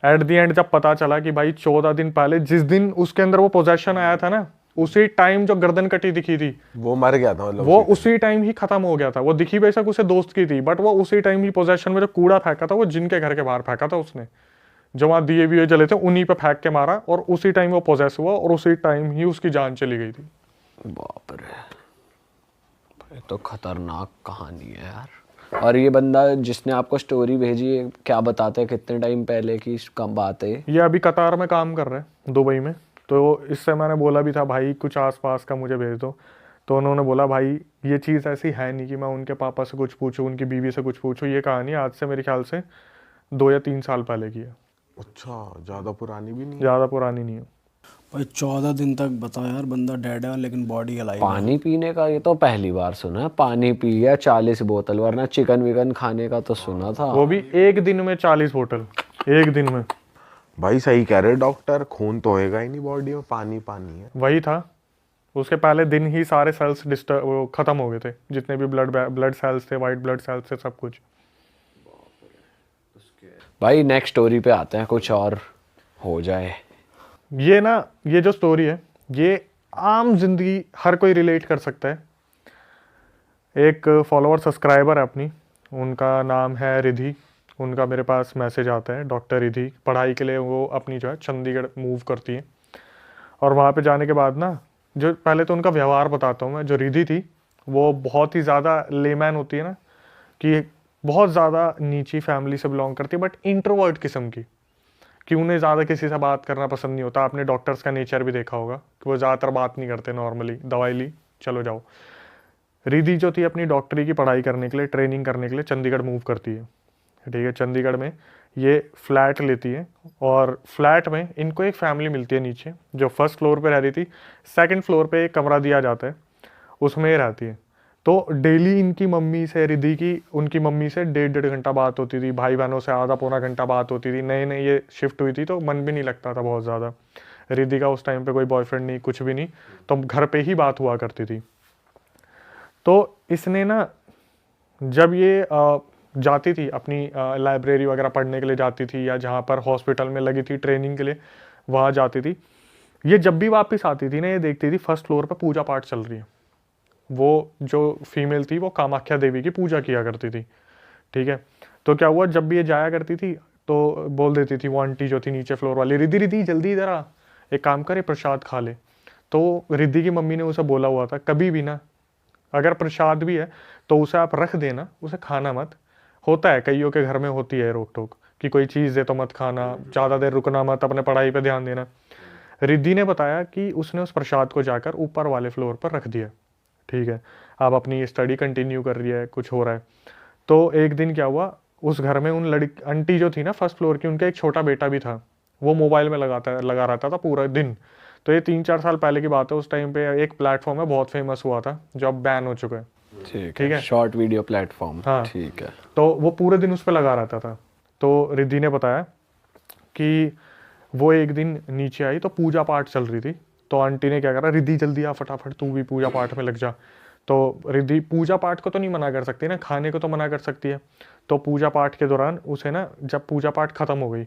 एट दी एंड जब पता चला कि भाई 14 दिन पहले जिस दिन उसके अंदर वो पोजेशन आया था ना, उसी टाइम जो गर्दन कटी दिखी थी वो मर गया था, मतलब वो उसी टाइम ही खत्म हो गया था। वो दिखी बेशक उसे दोस्त की थी, बट वो उसी टाइम ही पोजेशन में जो कूड़ा फेंका था वो जिनके घर के बाहर फेंका था उसने, जो वहां दिए भी जले थे उन्हीं पे फेंक के मारा, और उसी टाइम वो पोजेस हुआ और उसी टाइम ही उसकी जान चली गई थी। बाप रे, ये तो खतरनाक कहानी है यार। और ये बंदा जिसने आपको स्टोरी भेजी है, क्या बताते हैं कितने टाइम पहले की कम बात है? ये अभी कतार में काम कर रहे हैं, दुबई में। तो इससे मैंने बोला भी था भाई कुछ आसपास का मुझे भेज दो, तो उन्होंने बोला भाई ये चीज़ ऐसी है नहीं कि मैं उनके पापा से कुछ पूछूं, उनकी बीवी से कुछ पूछूं। ये कहानी आज से मेरे ख्याल से 2 या 3 साल पहले की है। अच्छा, ज्यादा पुरानी भी नहीं? ज़्यादा पुरानी नहीं है भाई 14 दिन तक बता यार, बंदा डेड है लेकिन बॉडी अलाइव है। पानी पीने का ये तो पहली बार सुना है। पानी पी गया 40 बोतल, वरना चिकन विकन खाने का तो सुना था। वो भी एक दिन में 40 बोतल, एक दिन में। भाई सही कह रहे डॉक्टर, खून तो होएगा ही नहीं बॉडी में, पानी पानी है। वही था, उसके पहले दिन ही सारे सेल्स डिस्टर्ब खत्म हो गए थे, जितने भी ब्लड सेल्स थे, वाइट ब्लड सेल्स थे, सब कुछ। भाई नेक्स्ट स्टोरी पे आते हैं, कुछ और हो जाए। ये ना, ये जो स्टोरी है ये आम जिंदगी हर कोई रिलेट कर सकता है। एक फॉलोअर सब्सक्राइबर है अपनी, उनका नाम है रिधि। उनका मेरे पास मैसेज आता है, डॉक्टर रिधि पढ़ाई के लिए वो अपनी जो है चंडीगढ़ मूव करती है। और वहाँ पे जाने के बाद ना, जो पहले तो उनका व्यवहार बताता हूँ मैं। जो रिधि थी वो बहुत ही ज़्यादा लेमैन होती है ना, कि बहुत ज़्यादा नीची फैमिली से बिलोंग करती है, बट इंट्रोवर्ट किस्म की, कि उन्हें ज़्यादा किसी से बात करना पसंद नहीं होता। आपने डॉक्टर्स का नेचर भी देखा होगा कि वो ज़्यादातर बात नहीं करते, नॉर्मली दवाई ली चलो जाओ। रिधि जो थी अपनी डॉक्टरी की पढ़ाई करने के लिए, ट्रेनिंग करने के लिए चंडीगढ़ मूव करती है। ठीक है, चंडीगढ़ में ये फ्लैट लेती है, और फ्लैट में इनको एक फैमिली मिलती है नीचे, जो फर्स्ट फ्लोर पे रह रही थी। सेकंड फ्लोर पे एक कमरा दिया जाता है, उसमें ये रहती है। तो डेली इनकी मम्मी से, रिधि की उनकी मम्मी से 1.5 घंटा बात होती थी, भाई बहनों से आधा पौना घंटा बात होती थी। नए नए ये शिफ्ट हुई थी तो मन भी नहीं लगता था बहुत ज़्यादा। रिधि का उस टाइम पे कोई बॉयफ्रेंड नहीं, कुछ भी नहीं, तो घर पे ही बात हुआ करती थी। तो इसने ना, जब ये जाती थी अपनी लाइब्रेरी वगैरह पढ़ने के लिए जाती थी, या जहाँ पर हॉस्पिटल में लगी थी ट्रेनिंग के लिए वहाँ जाती थी, ये जब भी वापस आती थी ना, ये देखती थी फर्स्ट फ्लोर पर पूजा पाठ चल रही है। वो जो फीमेल थी वो कामाख्या देवी की पूजा किया करती थी। ठीक है, तो क्या हुआ, जब भी ये जाया करती थी तो बोल देती थी वो आंटी जो थी नीचे फ्लोर वाली, रिधि रिधि जल्दी इधर आ, एक काम करे प्रसाद खा ले। तो रिधि की मम्मी ने उसे बोला हुआ था कभी भी ना, अगर प्रसाद भी है तो उसे आप रख देना, उसे खाना मत। होता है कईयों के घर में होती है रोक टोक कि कोई चीज़ दे तो मत खाना, ज़्यादा देर रुकना मत, अपने पढ़ाई पे ध्यान देना। रिद्धि ने बताया कि उसने उस प्रसाद को जाकर ऊपर वाले फ्लोर पर रख दिया। ठीक है, अब अपनी स्टडी कंटिन्यू कर रही है, कुछ हो रहा है। तो एक दिन क्या हुआ, उस घर में उन आंटी जो थी ना फर्स्ट फ्लोर की, उनका एक छोटा बेटा भी था। वो मोबाइल में लगा रहता था पूरा दिन। तो ये 3-4 साल पहले की बात है। उस टाइम पे एक प्लेटफॉर्म है बहुत फेमस हुआ था जो अब बैन हो चुका है। ठीक है, शॉर्ट वीडियो प्लेटफॉर्म। हाँ, ठीक है। तो वो पूरे दिन उस पर लगा रहता था। तो रिद्धि ने बताया कि वो एक दिन नीचे आई तो पूजा पाठ चल रही थी। तो आंटी ने क्या करा, रिद्धि जल्दी आ फटाफट, तू भी पूजा पाठ में लग जा। तो रिद्धि पूजा पाठ को तो नहीं मना कर सकती ना, खाने को तो मना कर सकती है। तो पूजा पाठ के दौरान उसे ना, जब पूजा पाठ खत्म हो गई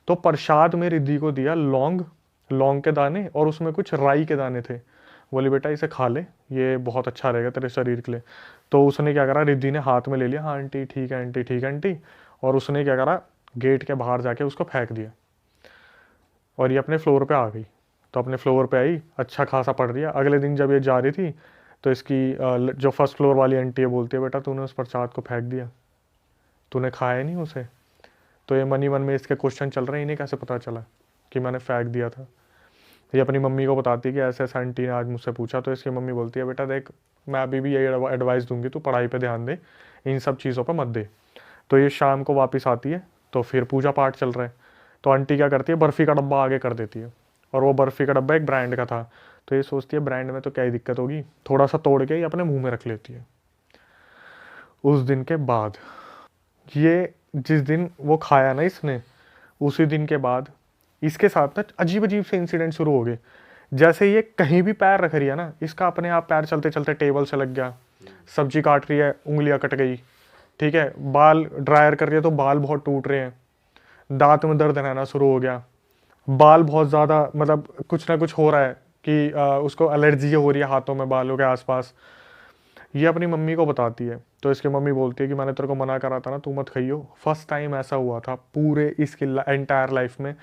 तो प्रसाद में रिद्धि को दिया लौंग के दाने, और उसमें कुछ राई के दाने थे। बोली बेटा इसे खा ले, ये बहुत अच्छा रहेगा तेरे शरीर के लिए। तो उसने क्या करा, रिद्धि ने हाथ में ले लिया, हाँ आंटी ठीक है, आंटी ठीक है आंटी। और उसने क्या करा, गेट के बाहर जाके उसको फेंक दिया। और ये अपने फ्लोर पे आ गई। तो अपने फ्लोर पे आई, अच्छा खासा पढ़ रही है। अगले दिन जब ये जा रही थी तो इसकी जो फर्स्ट फ्लोर वाली आंटी है बोलती है बेटा तूने उस प्रसाद को फेंक दिया, तूने खाया नहीं उसे। तो ये मन में इसके क्वेश्चन चल रहे हैं, इन्हें कैसे पता चला कि मैंने फेंक दिया था। ये अपनी मम्मी को बताती है कि ऐसे ऐसे आंटी ने आज मुझसे पूछा। तो इसकी मम्मी बोलती है बेटा देख, मैं अभी भी यही एडवाइस दूंगी, तू पढ़ाई पे ध्यान दे, इन सब चीज़ों पे मत दे। तो ये शाम को वापस आती है तो फिर पूजा पाठ चल रहा है। तो आंटी क्या करती है, बर्फ़ी का डब्बा आगे कर देती है और वो बर्फ़ी का डब्बा एक ब्रांड का था। तो ये सोचती है ब्रांड में तो क्या ही दिक्कत होगी, थोड़ा सा तोड़ के ही अपने मुंह में रख लेती है। उस दिन के बाद, ये जिस दिन वो खाया ना इसने, उसी दिन के बाद इसके साथ ना अजीब अजीब से इंसिडेंट शुरू हो गए। जैसे ये कहीं भी पैर रख रही है ना, इसका अपने आप पैर चलते चलते टेबल से लग गया, सब्जी काट रही है उंगलियां कट गई, ठीक है, बाल ड्रायर कर रही है तो बाल बहुत टूट रहे हैं, दांत में दर्द रहना शुरू हो गया, बाल बहुत ज़्यादा मतलब कुछ ना कुछ हो रहा है कि उसको एलर्जी हो रही है हाथों में, बालों के आसपास। ये अपनी मम्मी को बताती है तो इसकी मम्मी बोलती है कि मैंने तेरे को मना करा था ना, तू मत खाइयो। फर्स्ट टाइम ऐसा हुआ था पूरे इसकी एंटायर लाइफ में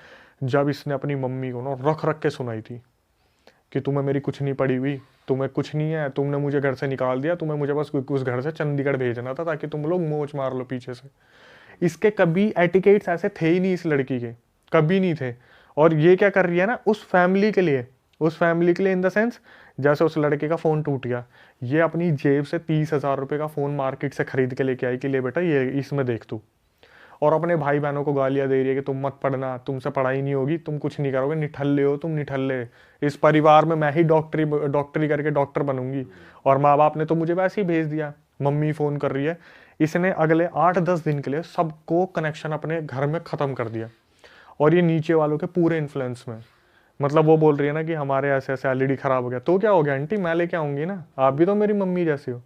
जब इसने अपनी मम्मी को ना रख रख के सुनाई थी कि तुम्हें मेरी कुछ नहीं पड़ी हुई, तुम्हें कुछ नहीं है, तुमने मुझे घर से निकाल दिया, तुम्हें मुझे बस उस घर से चंडीगढ़ भेजना था ताकि तुम लोग मोच मार लो पीछे से। इसके कभी एटिकेट्स ऐसे थे ही नहीं इस लड़की के, कभी नहीं थे। और ये क्या कर रही है ना उस फैमिली के लिए, उस फैमिली के लिए इन द सेंस जैसे उस लड़के का फ़ोन टूट गया, ये अपनी जेब से 30,000 रुपये का फ़ोन मार्केट से खरीद के लेके आई कि ले बेटा ये इसमें देख तू। और अपने भाई बहनों को गालियाँ दे रही है कि तुम मत पढ़ना, तुमसे पढ़ाई नहीं होगी, तुम कुछ नहीं करोगे, निठल्ले हो तुम, निठल्ले, इस परिवार में मैं ही डॉक्टरी करके डॉक्टर बनूंगी, और माँ बाप ने तो मुझे वैसे ही भेज दिया। मम्मी फ़ोन कर रही है। इसने अगले 8-10 दिन के लिए सबको कनेक्शन अपने घर में ख़त्म कर दिया, और ये नीचे वालों के पूरे इन्फ्लुएंस में। मतलब वो बोल रही है ना कि हमारे ऐसे ऐसे एलईडी ख़राब हो गया, तो क्या हो गया आंटी, मैं लेके आऊँगी ना, आप भी तो मेरी मम्मी जैसी हो।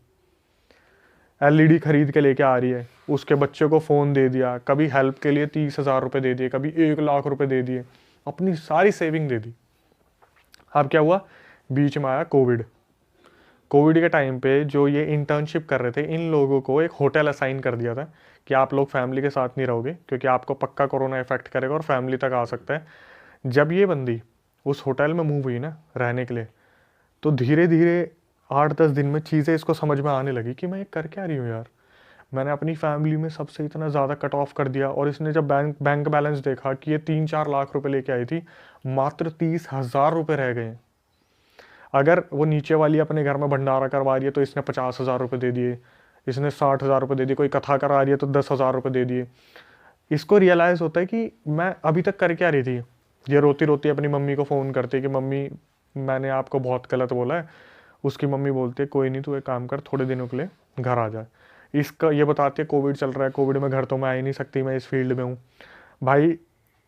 एलईडी खरीद के लेके आ रही है, उसके बच्चे को फ़ोन दे दिया, कभी हेल्प के लिए 30,000 रुपये दे दिए, कभी 1 लाख रुपये दे दिए, अपनी सारी सेविंग दे दी। अब क्या हुआ, बीच में आया कोविड। कोविड के टाइम पे जो ये इंटर्नशिप कर रहे थे, इन लोगों को एक होटल असाइन कर दिया था कि आप लोग फैमिली के साथ नहीं रहोगे क्योंकि आपको पक्का कोरोना इफेक्ट करेगा और फैमिली तक आ सकता है। जब ये बंदी उस होटल में मूव हुई ना रहने के लिए, तो धीरे धीरे 8-10 दिन में चीज़ें इसको समझ में आने लगी कि मैं ये कर क्या रही हूँ यार, मैंने अपनी फैमिली में सबसे इतना ज़्यादा कट ऑफ कर दिया। और इसने जब बैंक बैलेंस देखा कि ये 3-4 लाख रुपए लेके आई थी, मात्र 30,000 रुपये रह गए। अगर वो नीचे वाली अपने घर में भंडारा करवा रही है तो इसने 50,000 रुपये दे दिए, इसने 60,000 रुपये दे दिए, कोई कथा करा रही है तो 10,000 रुपये दे दिए। इसको रियलाइज़ होता है कि मैं अभी तक कर क्या रही थी। ये रोती रोती अपनी मम्मी को फ़ोन करती है कि मम्मी मैंने आपको बहुत गलत बोला है। उसकी मम्मी बोलती है कोई नहीं, तू एक काम कर, थोड़े दिनों के लिए घर आ जाए। इसका ये बताती है कोविड चल रहा है, कोविड में घर तो मैं आ ही नहीं सकती, मैं इस फील्ड में हूँ। भाई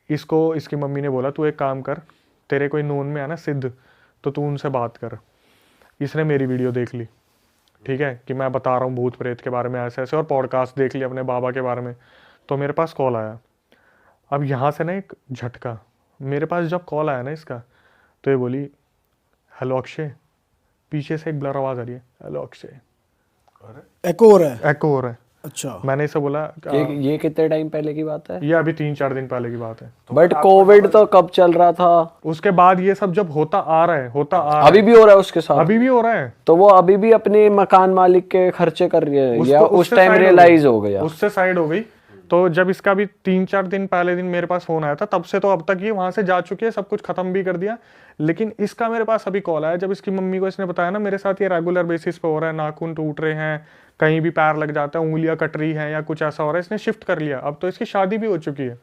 इसको इसकी मम्मी ने बोला तू एक काम कर, तेरे कोई नोन में है ना सिद्ध, तो तू उनसे बात कर। इसने मेरी वीडियो देख ली, ठीक है, कि मैं बता रहा हूँ भूत प्रेत के बारे में ऐसे ऐसे, और पॉडकास्ट देख लिया अपने बाबा के बारे में। तो मेरे पास कॉल आया। अब यहाँ से ना एक झटका, मेरे पास जब कॉल आया ना इसका, तो ये बोली हेलो अक्षय, पीछे से एक ब्लर आवाज़ आ रही है, हेलो अक्षय, एको हो रहा है। एको हो रहा है। अच्छा, मैंने इसे बोला ये कितने टाइम पहले की बात है? ये अभी 3-4 दिन पहले की बात है। बट कोविड तो कब चल रहा था? उसके बाद ये सब जब होता आ रहा है, अभी भी हो रहा है उसके साथ? अभी भी हो रहा है। तो वो अभी भी अपने मकान मालिक के खर्चे कर रही है या उस उससे टाइम side रियलाइज हो गया? उससे साइड हो गई। तो जब इसका भी 3-4 दिन पहले दिन मेरे पास फोन आया था, तब से तो अब तक ये वहां से जा चुकी है, सब कुछ खत्म भी कर दिया। लेकिन इसका मेरे पास अभी कॉल आया जब इसकी मम्मी को इसने बताया ना मेरे साथ ये रेगुलर बेसिस पे हो रहा है, नाखून टूट रहे हैं, कहीं भी पैर लग जाता है, उंगलियां कट रही हैं या कुछ ऐसा हो रहा है। इसने शिफ्ट कर लिया, अब तो इसकी शादी भी हो चुकी है।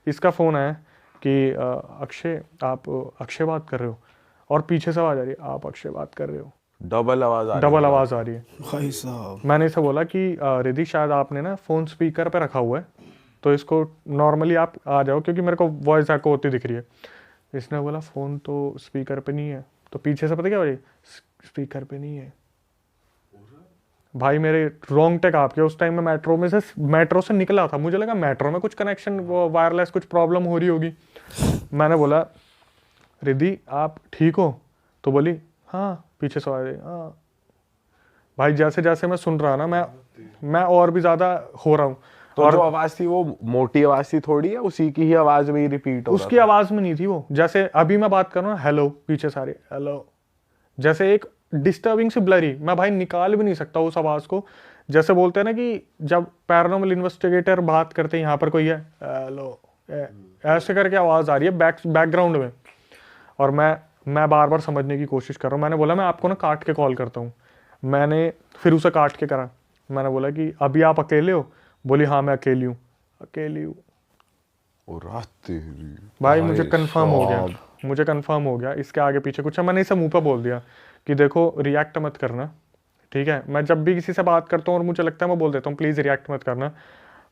इसका फोन आया कि अक्षय, आप अक्षय बात कर रहे हो, और पीछे से आवाज आ रही है आप अक्षय बात कर रहे हो, डबल आवाज आ रही है। भाई साहब। मैंने इसे बोला कि रिद्धि शायद आपने ना फ़ोन स्पीकर पे रखा हुआ है, तो इसको नॉर्मली आप आ जाओ क्योंकि मेरे को वॉइस एको होती दिख रही है। इसने बोला फ़ोन तो स्पीकर पे नहीं है। तो पीछे से पता क्या हो रही, स्पीकर पे नहीं है। भाई मेरे रोंगटे कांप के, उस टाइम में मेट्रो से निकला था, मुझे लगा मेट्रो में कुछ कनेक्शन वायरलेस कुछ प्रॉब्लम हो रही होगी। मैंने बोला रिद्धि आप ठीक हो? तो बोली हाँ, पीछे से आवाज़ आई हाँ। भाई जैसे जैसे मैं सुन रहा ना, मैं और भी ज़्यादा हो रहा हूँ। तो और जो आवाज थी वो मोटी आवाज थी थोड़ी, है उसी की ही आवाज में ही रिपीट हो रहा उसकी आवाज में नहीं थी वो। जैसे अभी मैं बात कर रहा हूँ हेलो, पीछे सारे हेलो, जैसे एक डिस्टर्बिंग से ब्लरी, मैं भाई निकाल भी नहीं सकता उस आवाज को। जैसे बोलते हैं ना कि जब पैरानॉर्मल इन्वेस्टिगेटर बात करते हैं, यहाँ पर कोई है हेलो, ऐसे करके आवाज आ रही है बैकग्राउंड में, और मैं बार बार समझने की कोशिश कर रहा हूँ। मैंने बोला मैं आपको ना काट के कॉल करता हूँ। मैंने फिर उसे काट के करा। मैंने बोला कि अभी आप अकेले हो? बोली हाँ मैं अकेली हूँ। ओ रात तेरी भाई मुझे कंफर्म हो गया इसके आगे पीछे कुछ है। मैंने इसे मुंह पे बोल दिया कि देखो रिएक्ट मत करना, ठीक है। मैं जब भी किसी से बात करता हूँ और मुझे लगता है मैं बोल देता हूँ प्लीज़ रिएक्ट मत करना।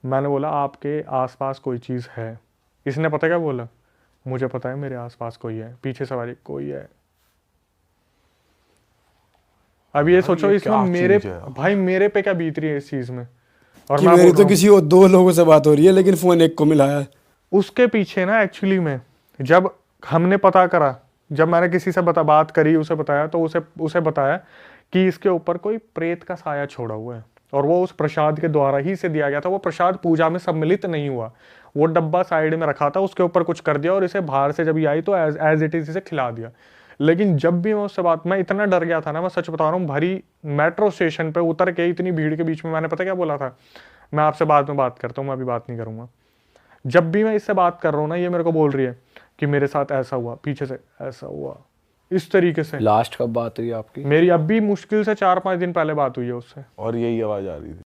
मैंने बोला आपके आसपास कोई चीज़ है। इसने पता क्या बोला, मुझे पता है मेरे आसपास कोई है, पीछे सवारी कोई है। अब ये सोचो इसमें मेरे भाई मेरे पे क्या बीत रही है इस चीज़ में। और कि मैं मेरी बोल तो रहा किसी और 2 लोगों से बात हो रही है लेकिन फोन एक को मिला है। उसके पीछे ना एक्चुअली में जब हमने पता करा, जब मैंने किसी से बात करी, उसे बताया तो उसे बताया कि इसके ऊपर कोई प्रेत का साया छोड़ा हुआ है और वो उस प्रसाद के द्वारा ही से दिया गया था। वो प्रसाद पूजा में सम्मिलित नहीं हुआ, वो डब्बा साइड में रखा था, उसके ऊपर कुछ कर दिया और इसे बाहर से जब ये आई तो एज इट इज इसे खिला दिया। लेकिन जब भी मैं उससे बात, मैं इतना डर गया था ना, मैं सच बता रहा हूँ, भरी मेट्रो स्टेशन पे उतर के इतनी भीड़ के बीच में मैंने पता क्या बोला था, मैं आपसे बाद में बात करता हूँ, मैं अभी बात नहीं करूंगा। जब भी मैं इससे बात कर रहा हूँ ना, ये मेरे को बोल रही है कि मेरे साथ ऐसा हुआ, पीछे से ऐसा हुआ, इस तरीके से। लास्ट कब बात हुई आपकी? मेरी अभी मुश्किल से 4-5 दिन पहले बात हुई है उससे। और यही आवाज आ रही थी?